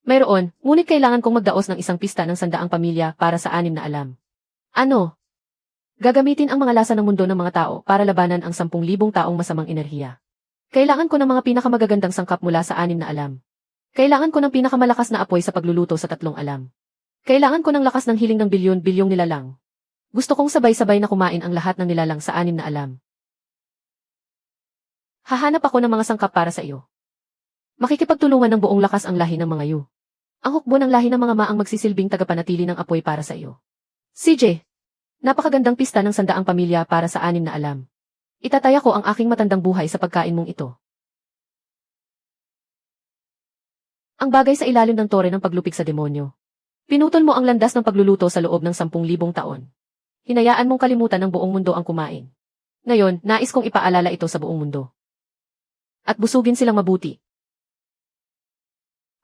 Mayroon, ngunit kailangan kong magdaos ng isang pista ng 100 pamilya para sa 6 na alam. Ano? Gagamitin ang mga lasa ng mundo ng mga tao para labanan ang 10,000 taong masamang enerhiya. Kailangan ko ng mga pinakamagagandang sangkap mula sa 6 na alam. Kailangan ko ng pinakamalakas na apoy sa pagluluto sa 3 alam. Kailangan ko ng lakas ng hiling ng bilyon-bilyong nilalang. Gusto kong sabay-sabay na kumain ang lahat ng nilalang sa 6 na alam. Hahanap ako ng mga sangkap para sa iyo. Makikipagtulungan ng buong lakas ang lahi ng mga yu. Ang hukbo ng lahi ng mga maang magsisilbing tagapanatili ng apoy para sa iyo. CJ, napakagandang pista ng 100 pamilya para sa 6 na alam. Itataya ko ang aking matandang buhay sa pagkain mong ito. Ang bagay sa ilalim ng tore ng paglupig sa demonyo. Pinutol mo ang landas ng pagluluto sa loob ng 10,000 taon. Hinayaan mong kalimutan ng buong mundo ang kumain. Ngayon, nais kong ipaalala ito sa buong mundo. At busugin silang mabuti.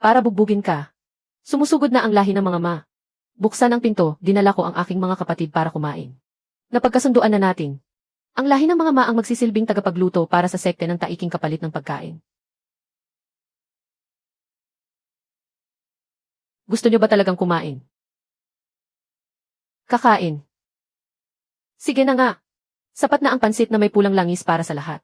Para bugbugin ka. Sumusugod na ang lahi ng mga ma. Buksan ang pinto, dinala ko ang aking mga kapatid para kumain. Napagkasunduan na natin. Ang lahi ng mga ma ang magsisilbing tagapagluto para sa sekte ng taiking kapalit ng pagkain. Gusto nyo ba talagang kumain? Kakain. Sige na nga. Sapat na ang pansit na may pulang langis para sa lahat.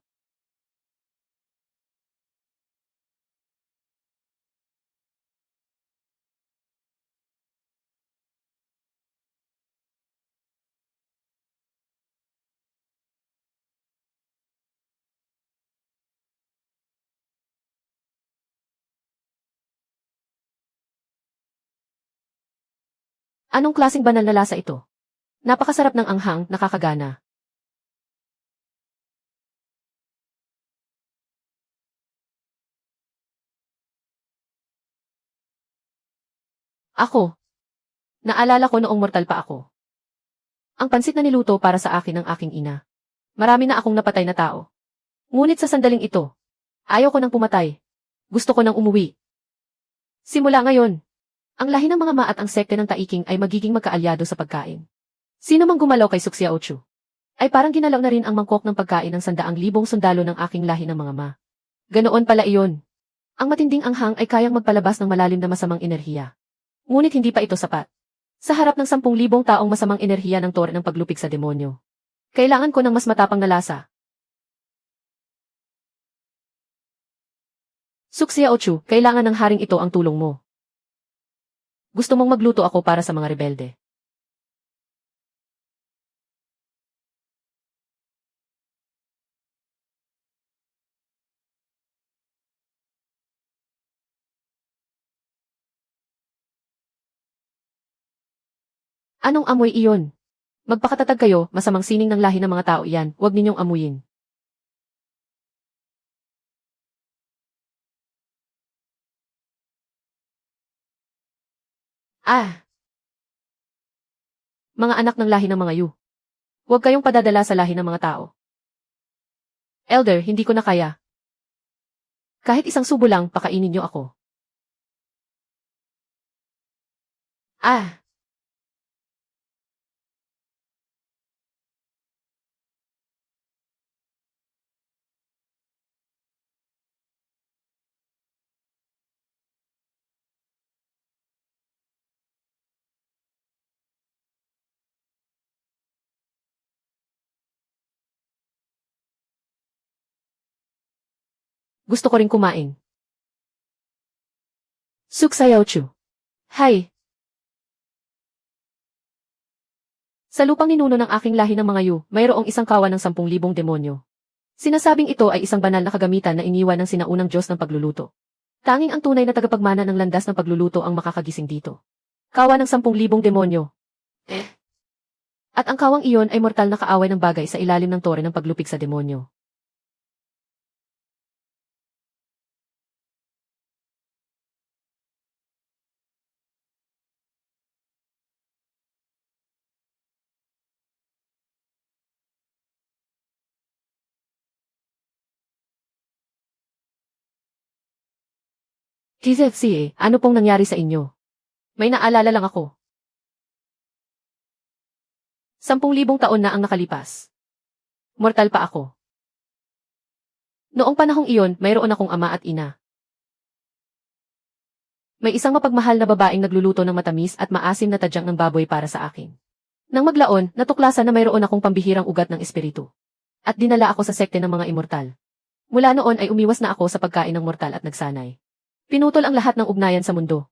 Anong klaseng banal na lasa ito? Napakasarap ng anghang, nakakagana. Ako. Naalala ko noong mortal pa ako. Ang pansit na niluto para sa akin ng aking ina. Marami na akong napatay na tao. Ngunit sa sandaling ito, ayaw ko nang pumatay. Gusto ko nang umuwi. Simula ngayon, ang lahi ng mga ma at ang sekte ng taiking ay magiging magkaalyado sa pagkain. Sino mang gumalaw kay Suxiao Chu, ay parang ginalaw na rin ang mangkok ng pagkain ng 100,000 sundalo ng aking lahi ng mga ma. Ganoon pala iyon. Ang matinding anghang ay kayang magpalabas ng malalim na masamang enerhiya. Ngunit hindi pa ito sapat. Sa harap ng 10,000 taong masamang enerhiya ng tore ng paglupig sa demonyo. Kailangan ko ng mas matapang na lasa. Suxiao Chu, kailangan ng haring ito ang tulong mo. Gusto mong magluto ako para sa mga rebelde. Anong amoy iyon? Magpakatatag kayo, masamang sining ng lahi ng mga tao iyan, huwag ninyong amuyin. Ah! Mga anak ng lahi ng mga yu. Huwag kayong padadala sa lahi ng mga tao. Elder, hindi ko na kaya. Kahit isang subo lang, pakainin niyo ako. Ah, gusto ko ring kumain. Suksayaochu. Hay, sa lupang ninuno ng aking lahi ng mga Yu, mayroong isang kawan ng 10,000 demonyo. Sinasabing ito ay isang banal na kagamitan na iniwan ng sinaunang Diyos ng pagluluto. Tanging ang tunay na tagapagmana ng landas ng pagluluto ang makakagising dito. Kawan ng 10,000 demonyo. At ang kawang iyon ay mortal na kaaway ng bagay sa ilalim ng tore ng paglupig sa demonyo. TZFC ano pong nangyari sa inyo? May naalala lang ako. 10,000 taon na ang nakalipas. Mortal pa ako. Noong panahong iyon, mayroon akong ama at ina. May isang mapagmahal na babaeng nagluluto ng matamis at maasim na tadyang ng baboy para sa akin. Nang maglaon, natuklasan na mayroon akong pambihirang ugat ng espiritu. At dinala ako sa sekte ng mga immortal. Mula noon ay umiwas na ako sa pagkain ng mortal at nagsanay. Pinutol ang lahat ng ugnayan sa mundo.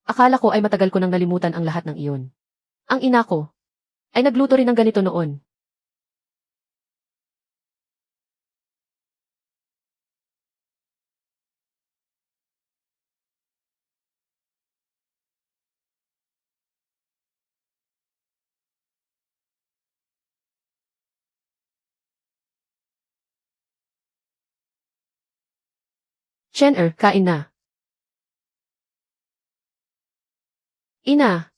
Akala ko ay matagal ko nang nalimutan ang lahat ng iyon. Ang ina ko ay nagluto rin ng ganito noon. Chen kain na. Ina,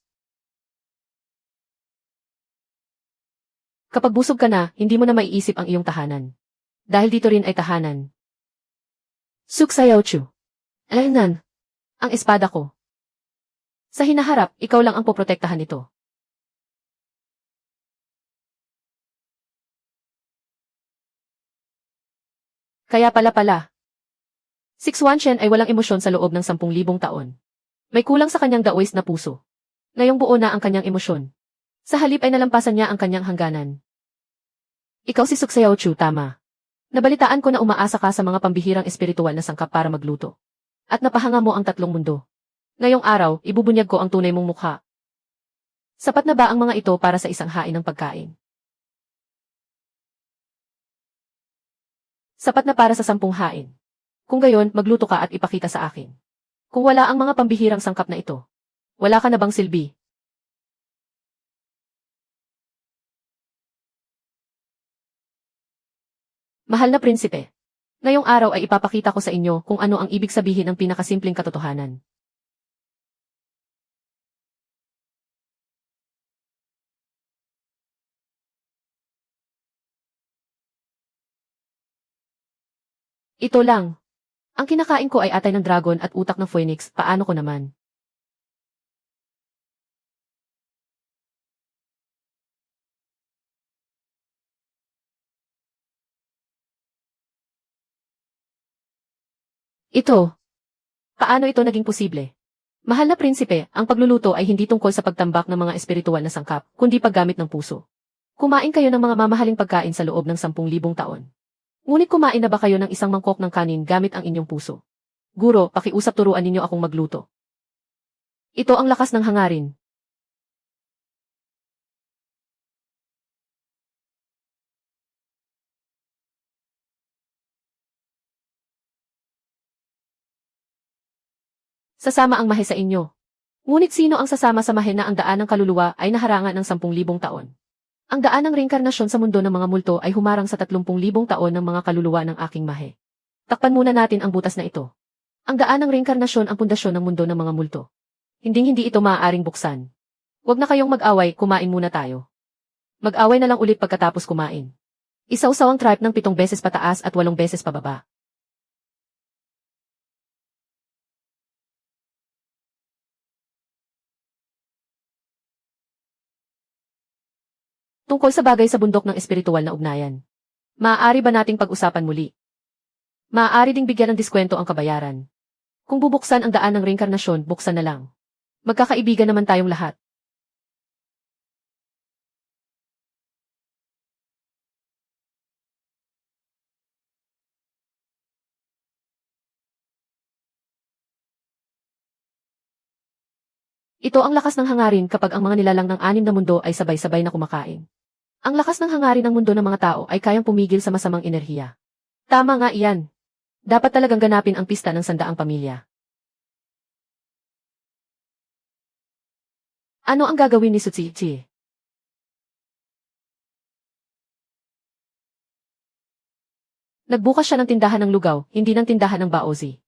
kapag busog ka na, hindi mo na maiisip ang iyong tahanan. Dahil dito rin ay tahanan. Suksayaochu. Alaynan, ang espada ko. Sa hinaharap, ikaw lang ang poprotektahan nito. Kaya pala. 6 Chen ay walang emosyon sa loob ng 10,000 taon. May kulang sa kanyang daoist na puso. Ngayong buo na ang kanyang emosyon. Sa halip ay nalampasan niya ang kanyang hangganan. Ikaw si Suksayaochu, tama. Nabalitaan ko na umaasa ka sa mga pambihirang espiritual na sangkap para magluto. At napahanga mo ang 3 mundo. Ngayong araw, ibubunyag ko ang tunay mong mukha. Sapat na ba ang mga ito para sa isang hain ng pagkain? Sapat na para sa 10 hain. Kung gayon, magluto ka at ipakita sa akin. Kung wala ang mga pambihirang sangkap na ito, wala ka na bang silbi? Mahal na prinsipe. Ngayong araw ay ipapakita ko sa inyo kung ano ang ibig sabihin ng pinakasimpleng katotohanan. Ito lang. Ang kinakain ko ay atay ng dragon at utak ng phoenix, paano ko naman? Ito. Paano ito naging posible? Mahal na prinsipe, ang pagluluto ay hindi tungkol sa pagtambak ng mga espiritual na sangkap, kundi paggamit ng puso. Kumain kayo ng mga mamahaling pagkain sa loob ng 10,000 taon. Ngunit kumain na ba kayo ng isang mangkok ng kanin gamit ang inyong puso? Guro, pakiusap turuan ninyo akong magluto. Ito ang lakas ng hangarin. Sasama ang mahe sa inyo. Ngunit sino ang sasama sa mahe na ang daan ng kaluluwa ay naharangan ng 10,000 taon? Ang daan ng reinkarnasyon sa mundo ng mga multo ay humarang sa 30,000 taon ng mga kaluluwa ng aking mahe. Takpan muna natin ang butas na ito. Ang daan ng reinkarnasyon ang pundasyon ng mundo ng mga multo. Hinding-hindi ito maaaring buksan. Huwag na kayong mag-away, kumain muna tayo. Mag-away na lang ulit pagkatapos kumain. Isawsaw ang tripe ng 7 beses pataas at 8 beses pababa. Tungkol sa bagay sa bundok ng espiritual na ugnayan. Maaari ba nating pag-usapan muli? Maaari ding bigyan ng diskwento ang kabayaran. Kung bubuksan ang daan ng reinkarnasyon, buksan na lang. Magkakaibigan naman tayong lahat. Ito ang lakas ng hangarin kapag ang mga nilalang ng anim na mundo ay sabay-sabay na kumakain. Ang lakas ng hangarin ng mundo ng mga tao ay kayang pumigil sa masamang enerhiya. Tama nga iyan. Dapat talagang ganapin ang pista ng sandaang pamilya. Ano ang gagawin ni Sutsichi? Nagbukas siya ng tindahan ng lugaw, hindi ng tindahan ng baozi.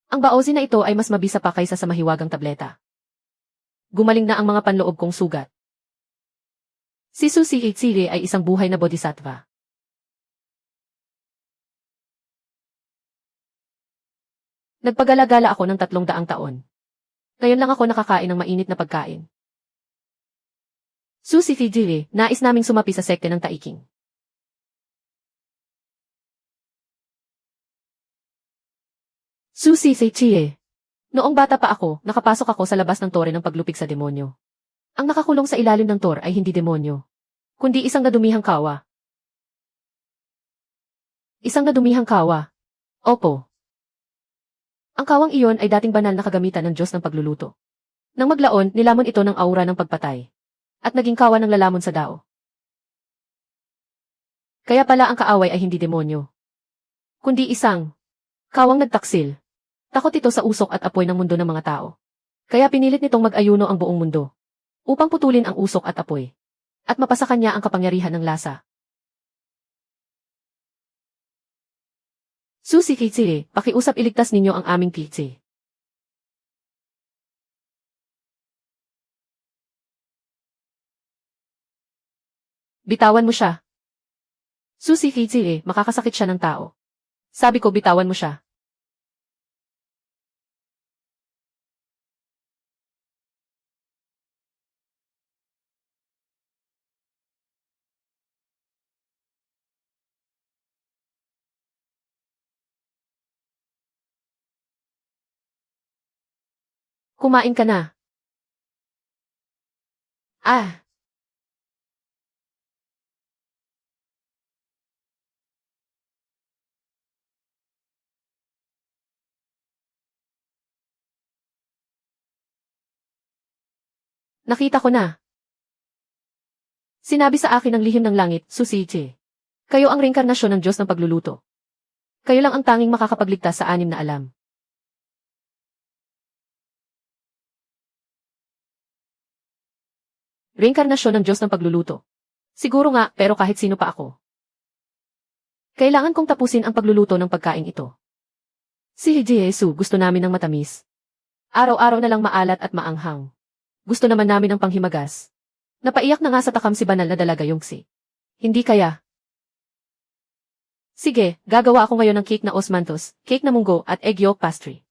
Ang baozi na ito ay mas mabisa pa kaysa sa mahiwagang tableta. Gumaling na ang mga panloob kong sugat. Si Susi Ichire ay isang buhay na bodhisattva. Nagpagalagala ako ng 300 taon. Ngayon lang ako nakakain ng mainit na pagkain. Susi Ichire, nais naming sumapi sa sekte ng Taiking. Susi Ichire. Noong bata pa ako, nakapasok ako sa labas ng tore ng paglupig sa demonyo. Ang nakakulong sa ilalim ng tor ay hindi demonyo, kundi isang nadumihang kawa. Isang nadumihang kawa. Opo. Ang kawang iyon ay dating banal na kagamitan ng Diyos ng pagluluto. Nang maglaon, nilamon ito ng aura ng pagpatay. At naging kawa ng lalamon sa dao. Kaya pala ang kaaway ay hindi demonyo, kundi isang kawang nagtaksil. Takot ito sa usok at apoy ng mundo ng mga tao. Kaya pinilit nitong mag-ayuno ang buong mundo upang putulin ang usok at apoy at mapasa kanya ang kapangyarihan ng lasa. Susi Kitsire, pakiusap iligtas ninyo ang aming Kitsi. Bitawan mo siya. Susi Kitsire, makakasakit siya ng tao. Sabi ko bitawan mo siya. Kumain ka na. Ah! Nakita ko na. Sinabi sa akin ng lihim ng langit, Susiche. Kayo ang reinkarnasyon ng Diyos ng pagluluto. Kayo lang ang tanging makakapagligtas sa anim na alam. Reinkarnasyon ng Diyos ng pagluluto. Siguro nga, pero kahit sino pa ako. Kailangan kong tapusin ang pagluluto ng pagkain ito. Si Jesu gusto namin ng matamis. Araw-araw na lang maalat at maanghang. Gusto naman namin ng panghimagas. Napaiyak na nga sa takam si banal na dalaga Yongsi. Hindi kaya. Sige, gagawa ako ngayon ng cake na osmanthus, cake na munggo at egg yolk pastry.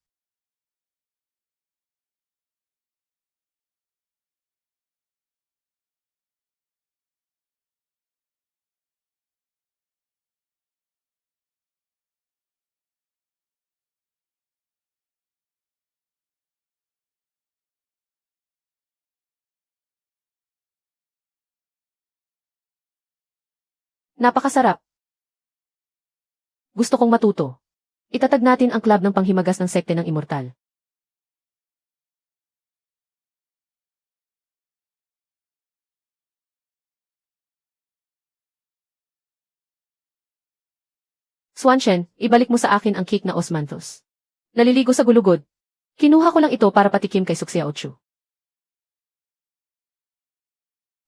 Napakasarap. Gusto kong matuto. Itatag natin ang club ng panghimagas ng sekte ng immortal. Swanshen, ibalik mo sa akin ang cake na osmanthus. Naliligo sa gulugod. Kinuha ko lang ito para patikim kay Suxiaochu.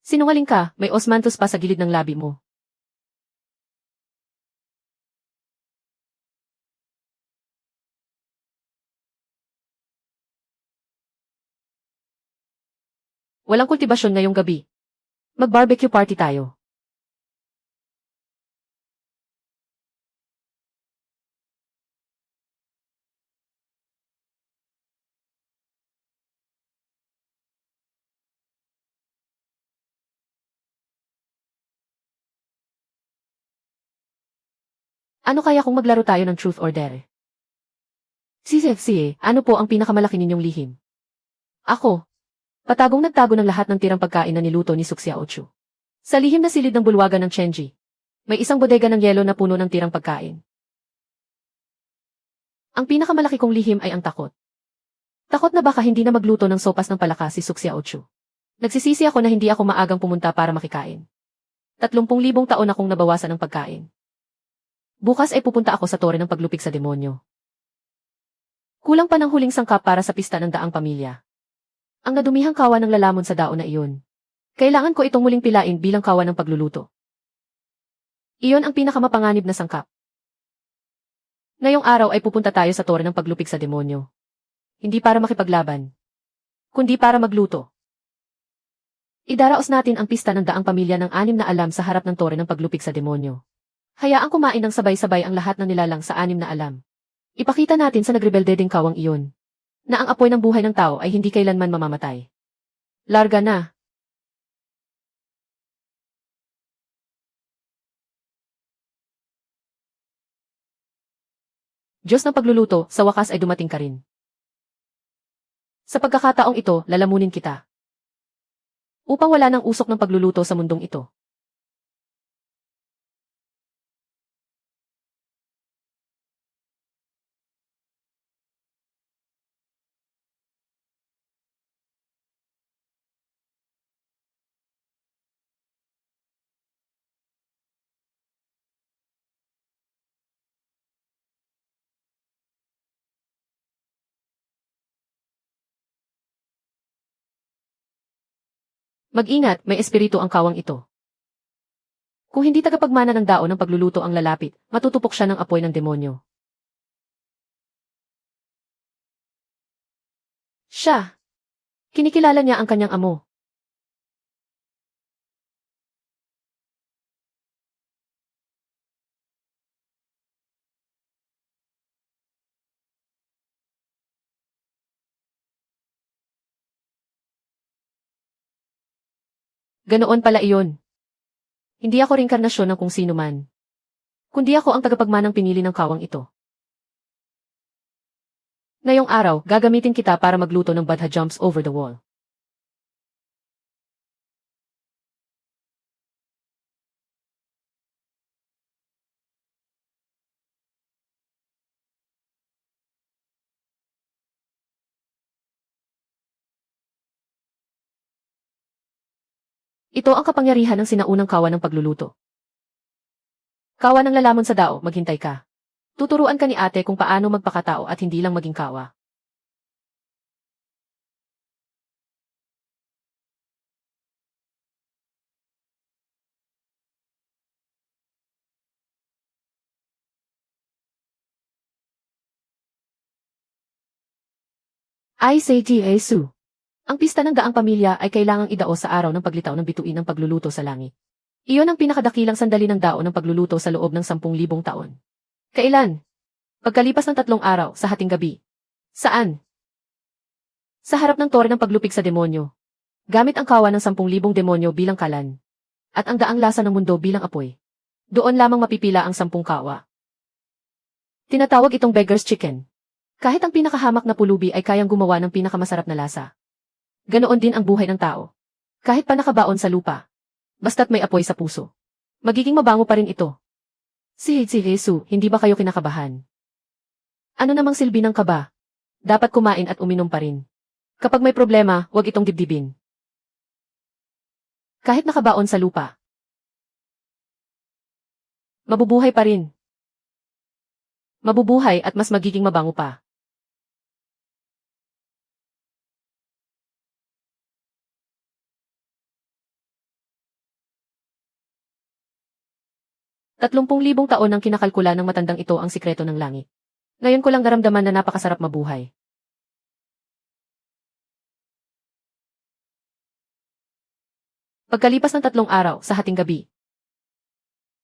Sinungaling ka, may osmanthus pa sa gilid ng labi mo. Walang kultibasyon ngayong gabi. Mag-barbecue party tayo. Ano kaya kung maglaro tayo ng truth or dare? Si, ano po ang pinakamalaki ninyong lihim? Ako. Patagong nagtago ng lahat ng tirang pagkain na niluto ni Suksya Ochu. Sa lihim na silid ng bulwagan ng Chenji, may isang bodega ng yelo na puno ng tirang pagkain. Ang pinakamalaki kong lihim ay ang takot. Takot na baka hindi na magluto ng sopas ng palaka si Suksya Ochu. Nagsisisi ako na hindi ako maagang pumunta para makikain. 30,000 taon akong nabawasan ng pagkain. Bukas ay pupunta ako sa tore ng paglupig sa demonyo. Kulang pa ng huling sangkap para sa pista ng daang pamilya. Ang nadumihang kawa ng lalamon sa daon na iyon. Kailangan ko itong muling pilain bilang kawa ng pagluluto. Iyon ang pinakamapanganib na sangkap. Ngayong araw ay pupunta tayo sa tore ng paglupig sa demonyo. Hindi para makipaglaban, kundi para magluto. Idaraos natin ang pista ng daang pamilya ng 6 na alam sa harap ng tore ng paglupig sa demonyo. Hayaang kumain ng sabay-sabay ang lahat ng nilalang sa 6 na alam. Ipakita natin sa nagrebelde ding kawang iyon, na ang apoy ng buhay ng tao ay hindi kailanman mamamatay. Larga na. Diyos ng pagluluto, sa wakas ay dumating ka rin. Sa pagkakataong ito, lalamunin kita. Upang wala ng usok ng pagluluto sa mundong ito. Mag-ingat, may espiritu ang kawang ito. Kung hindi tagapagmana ng daon ng pagluluto ang lalapit, matutupok siya ng apoy ng demonyo. Siya. Kinikilala niya ang kanyang amo. Ganoon pala iyon. Hindi ako reinkarnasyon ng kung sino man. Kundi ako ang tagapagmanang pinili ng kawang ito. Ngayong araw, gagamitin kita para magluto ng Badha Jumps Over the Wall. Ito ang kapangyarihan ng sinaunang kawa ng pagluluto. Kawa ng lalamon sa dao, maghintay ka. Tuturuan ka ni ate kung paano magpakatao at hindi lang maging kawa. Ay say Jesu. Ang pista ng daang pamilya ay kailangang idao sa araw ng paglitaw ng bituin ng pagluluto sa langit. Iyon ang pinakadakilang sandali ng dao ng pagluluto sa loob ng 10,000 taon. Kailan? Pagkalipas ng 3 araw, sa hating gabi. Saan? Sa harap ng tore ng paglupig sa demonyo. Gamit ang kawa ng 10,000 demonyo bilang kalan. At ang daang lasa ng mundo bilang apoy. Doon lamang mapipila ang 10 kawa. Tinatawag itong beggar's chicken. Kahit ang pinakahamak na pulubi ay kayang gumawa ng pinakamasarap na lasa. Ganoon din ang buhay ng tao. Kahit pa nakabaon sa lupa. Basta't may apoy sa puso. Magiging mabango pa rin ito. Si Jesu, hindi ba kayo kinakabahan? Ano namang silbi ng kaba? Dapat kumain at uminom pa rin. Kapag may problema, huwag itong dibdibin. Kahit nakabaon sa lupa. Mabubuhay pa rin. Mabubuhay at mas magiging mabango pa. Tatlumpung-libong taon nang kinakalkula ng matandang ito ang sikreto ng langit. Ngayon ko lang naramdaman na napakasarap mabuhay. Pagkalipas ng 3 araw, sa hating gabi.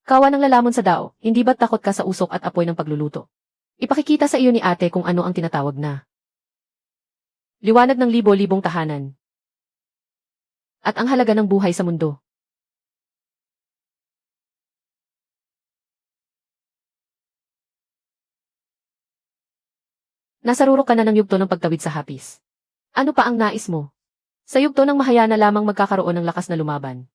Kawa ng lalamon sa dao, hindi ba't takot ka sa usok at apoy ng pagluluto? Ipakikita sa iyo ni ate kung ano ang tinatawag na liwanag ng libo-libong tahanan. At ang halaga ng buhay sa mundo. Nasaruro ka na ng yugto ng pagtawid sa hapis. Ano pa ang nais mo? Sa yugto ng mahayana lamang magkakaroon ng lakas na lumaban.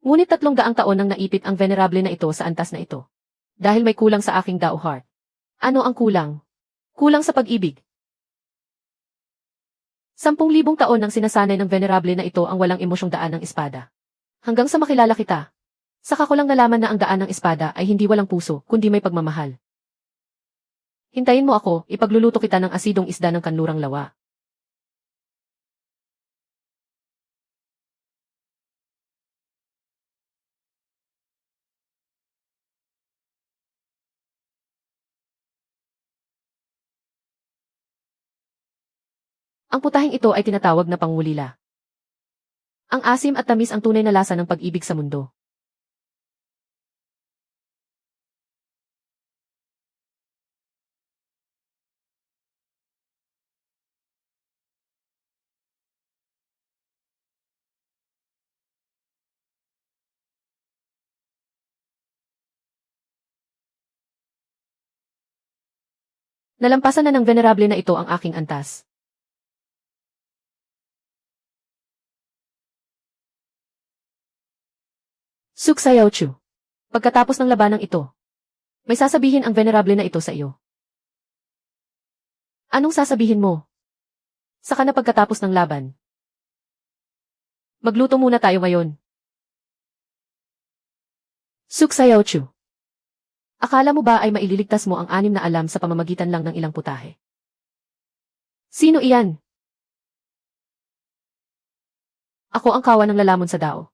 Ngunit 300 taon nang naipit ang venerable na ito sa antas na ito. Dahil may kulang sa aking Dao Heart. Ano ang kulang? Kulang sa pag-ibig. 10,000 taon nang sinasanay ng venerable na ito ang walang emosyong daan ng espada. Hanggang sa makilala kita. Saka ko lang nalaman na ang daan ng espada ay hindi walang puso, kundi may pagmamahal. Hintayin mo ako, ipagluluto kita ng asidong isda ng kanlurang lawa. Ang putahing ito ay tinatawag na pangulila. Ang asim at tamis ang tunay na lasa ng pag-ibig sa mundo. Nalampasan na ng venerable na ito ang aking antas. Suksayaw Chu. Pagkatapos ng labanang ito, may sasabihin ang venerable na ito sa iyo. Anong sasabihin mo? Saka na pagkatapos ng laban. Magluto muna tayo ngayon. Suksayaw Chu. Akala mo ba ay maililigtas mo ang 6 na alam sa pamamagitan lang ng ilang putahe? Sino iyan? Ako ang kawan ng lalamon sa Dao.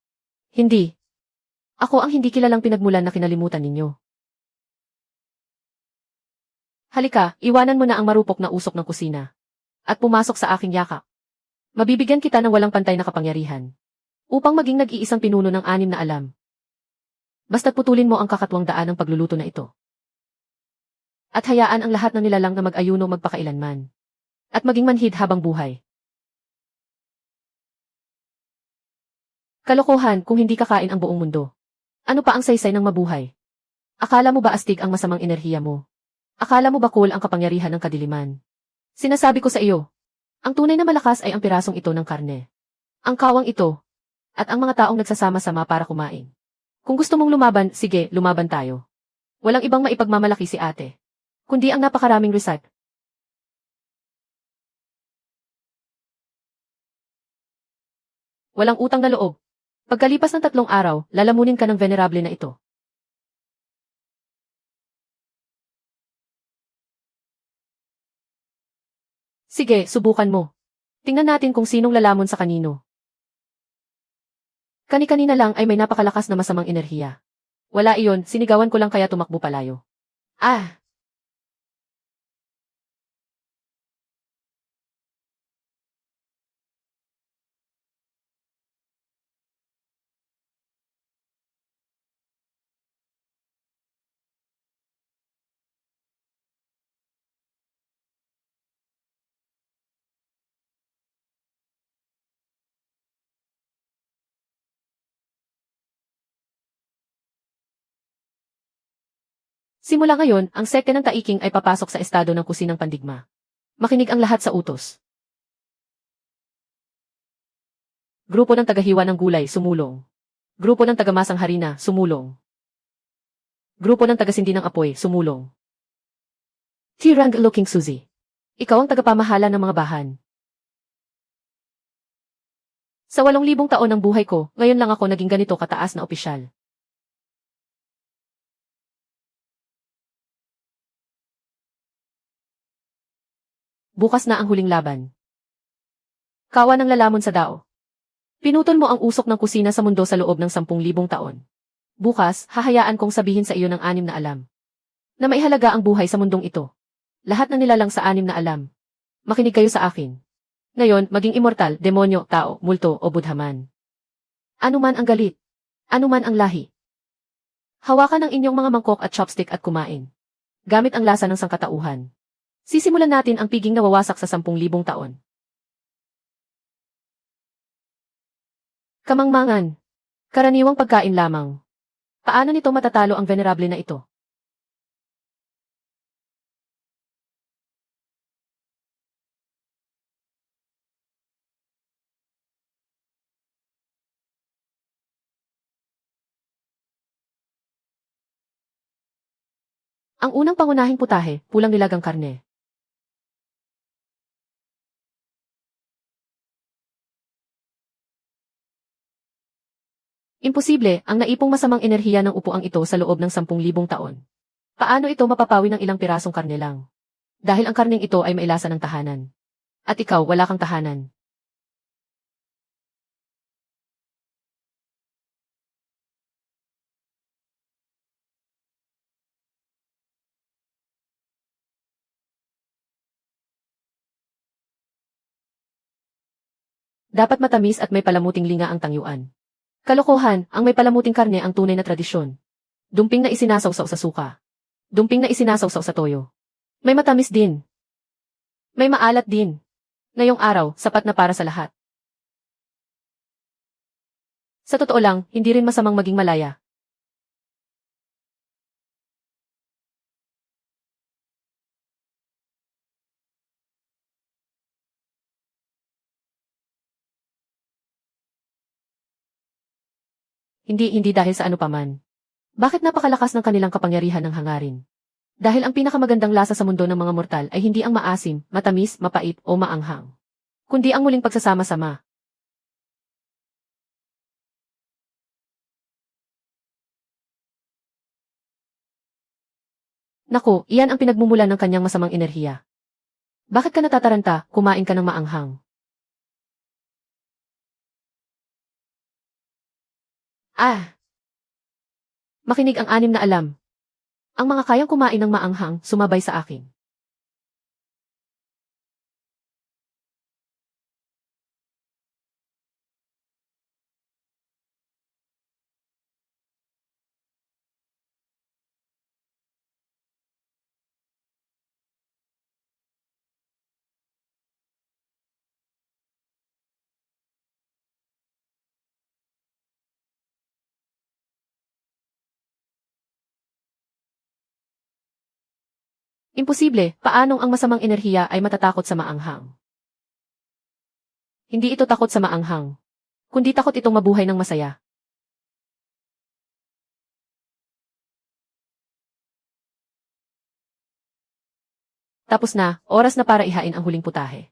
Hindi. Ako ang hindi kilalang pinagmulan na kinalimutan ninyo. Halika, iwanan mo na ang marupok na usok ng kusina. At pumasok sa aking yakap. Mabibigyan kita ng walang pantay na kapangyarihan. Upang maging nag-iisang pinuno ng 6 na alam. Basta't putulin mo ang kakatwang daan ng pagluluto na ito. At hayaan ang lahat ng nilalang na mag-ayuno magpakailanman. At maging manhid habang buhay. Kalokohan kung hindi kakain ang buong mundo. Ano pa ang saysay ng mabuhay? Akala mo ba astig ang masamang enerhiya mo? Akala mo ba cool ang kapangyarihan ng kadiliman? Sinasabi ko sa iyo, ang tunay na malakas ay ang pirasong ito ng karne. Ang kawang ito, at ang mga taong nagsasama-sama para kumain. Kung gusto mong lumaban, sige, lumaban tayo. Walang ibang maipagmamalaki si ate. Kundi ang napakaraming reset. Walang utang na loob. Pagkalipas ng 3 araw, lalamunin ka ng venerable na ito. Sige, subukan mo. Tingnan natin kung sinong lalamon sa kanino. Kani-kanina lang ay may napakalakas na masamang enerhiya. Wala iyon, sinigawan ko lang kaya tumakbo palayo. Ah! Simula ngayon, ang sekte ng Taiking ay papasok sa estado ng kusinang pandigma. Makinig ang lahat sa utos. Grupo ng tagahiwa ng gulay, sumulong. Grupo ng tagamasang harina, sumulong. Grupo ng tagasindi ng apoy, sumulong. Tirang Looking Suzy. Ikaw ang tagapamahala ng mga bahan. Sa 8,000 taon ng buhay ko, ngayon lang ako naging ganito kataas na opisyal. Bukas na ang huling laban. Kawa ng lalamon sa Dao. Pinutol mo ang usok ng kusina sa mundo sa loob ng 10,000 taon. Bukas, hahayaan kong sabihin sa iyo ng 6 na alam. Na maihalaga ang buhay sa mundong ito. Lahat ng nilalang sa 6 na alam. Makinig kayo sa akin. Ngayon, maging immortal, demonyo, tao, multo, o budhaman. Ano man ang galit. Ano man ang lahi. Hawakan ang inyong mga mangkok at chopstick at kumain. Gamit ang lasa ng sangkatauhan. Sisimulan natin ang piging nawawasak sa 10,000 taon. Kamangmangan. Karaniwang pagkain lamang. Paano nito matatalo ang venerable na ito? Ang unang pangunahing putahe, pulang nilagang karne. Imposible, ang naipong masamang enerhiya ng upuang ito sa loob ng 10,000 taon. Paano ito mapapawi ng ilang pirasong karne lang? Dahil ang karneng ito ay mailasa ng tahanan. At ikaw, wala kang tahanan. Dapat matamis at may palamuting linga ang tangyuan. Kalokohan, ang may palamuting karne ang tunay na tradisyon. Dumping na isinasawsaw sa suka. Dumping na isinasawsaw sa toyo. May matamis din. May maalat din. Ngayong araw, sapat na para sa lahat. Sa totoo lang, hindi rin masamang maging malaya. Hindi dahil sa ano paman. Bakit napakalakas ng kanilang kapangyarihan ng hangarin? Dahil ang pinakamagandang lasa sa mundo ng mga mortal ay hindi ang maasim, matamis, mapait, o maanghang. Kundi ang muling pagsasama-sama. Naku, iyan ang pinagmumulan ng kanyang masamang enerhiya. Bakit ka natataranta, kumain ka ng maanghang? Ah! Makinig ang anim na alam. Ang mga kayang kumain ng maanghang, sumabay sa akin. Imposible, paanong ang masamang enerhiya ay matatakot sa maanghang? Hindi ito takot sa maanghang. Kundi takot itong mabuhay ng masaya. Tapos na, oras na para ihain ang huling putahe.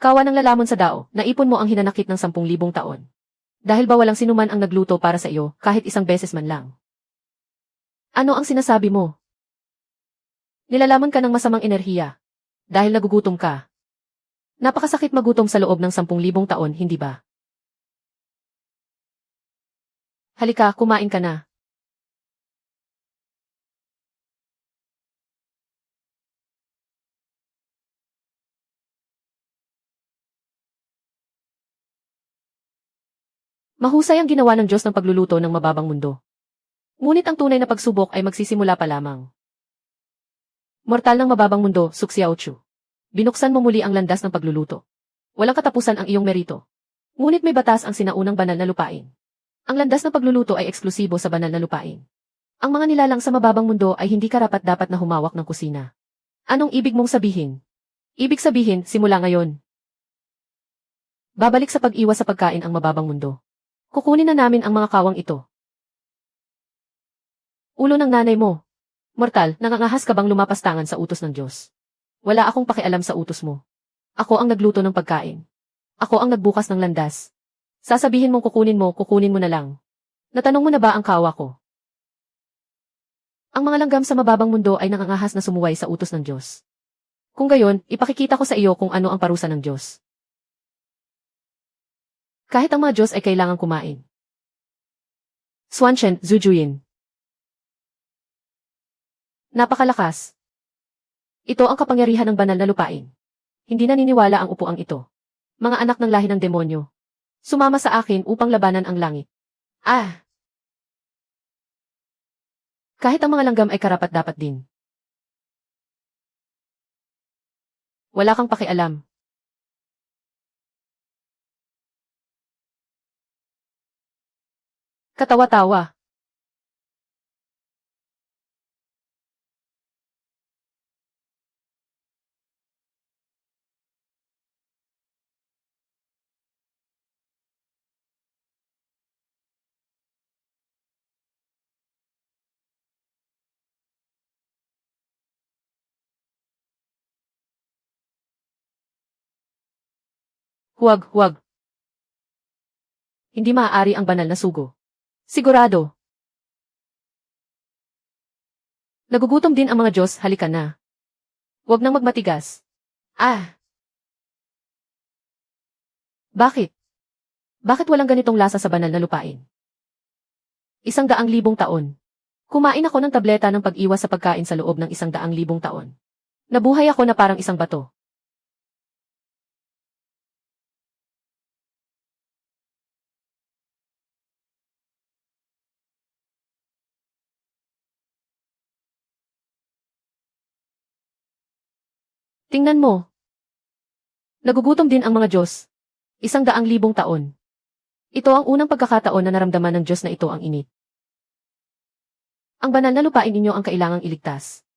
Kawa ng lalamon sa dao, naipon mo ang hinanakit ng 10,000 taon. Dahil ba walang sinuman ang nagluto para sa iyo, kahit isang beses man lang? Ano ang sinasabi mo? Nilalaman ka ng masamang enerhiya. Dahil nagugutom ka. Napakasakit magutom sa loob ng 10,000 taon, hindi ba? Halika, kumain ka na. Mahusay ang ginawa ng Diyos ng pagluluto ng mababang mundo. Ngunit ang tunay na pagsubok ay magsisimula pa lamang. Mortal ng mababang mundo, Suxiaochu. Binuksan mo muli ang landas ng pagluluto. Walang katapusan ang iyong merito. Ngunit may batas ang sinaunang banal na lupain. Ang landas ng pagluluto ay eksklusibo sa banal na lupain. Ang mga nilalang sa mababang mundo ay hindi karapat-dapat na humawak ng kusina. Anong ibig mong sabihin? Ibig sabihin, simula ngayon. Babalik sa pag-iwas sa pagkain ang mababang mundo. Kukunin na namin ang mga kawang ito. Ulo ng nanay mo. Mortal, nangangahas ka bang lumapastangan sa utos ng Diyos? Wala akong pakialam sa utos mo. Ako ang nagluto ng pagkain. Ako ang nagbukas ng landas. Sasabihin mong kukunin mo na lang. Natanong mo na ba ang kawa ko? Ang mga langgam sa mababang mundo ay nangangahas na sumuway sa utos ng Diyos. Kung gayon, ipakikita ko sa iyo kung ano ang parusa ng Diyos. Kahit ang mga Diyos ay kailangang kumain. Swanshen, Zujuyin. Napakalakas. Ito ang kapangyarihan ng banal na lupain. Hindi naniniwala ang upuang ito. Mga anak ng lahi ng demonyo. Sumama sa akin upang labanan ang langit. Ah! Kahit ang mga langgam ay karapat-dapat din. Wala kang pakialam. Katawa-tawa. Huwag, huwag. Hindi maaari ang banal na sugo. Sigurado. Nagugutom din ang mga Diyos, halika na. Huwag nang magmatigas. Ah! Bakit? Bakit walang ganitong lasa sa banal na lupain? 100,000 taon. Kumain ako ng tableta ng pag-iwas sa pagkain sa loob ng 100,000 taon. Nabuhay ako na parang isang bato. Tingnan mo. Nagugutom din ang mga Diyos. 100,000 taon. Ito ang unang pagkakataon na naramdaman ng Diyos na ito ang init. Ang banal na lupain ninyo ang kailangang iligtas.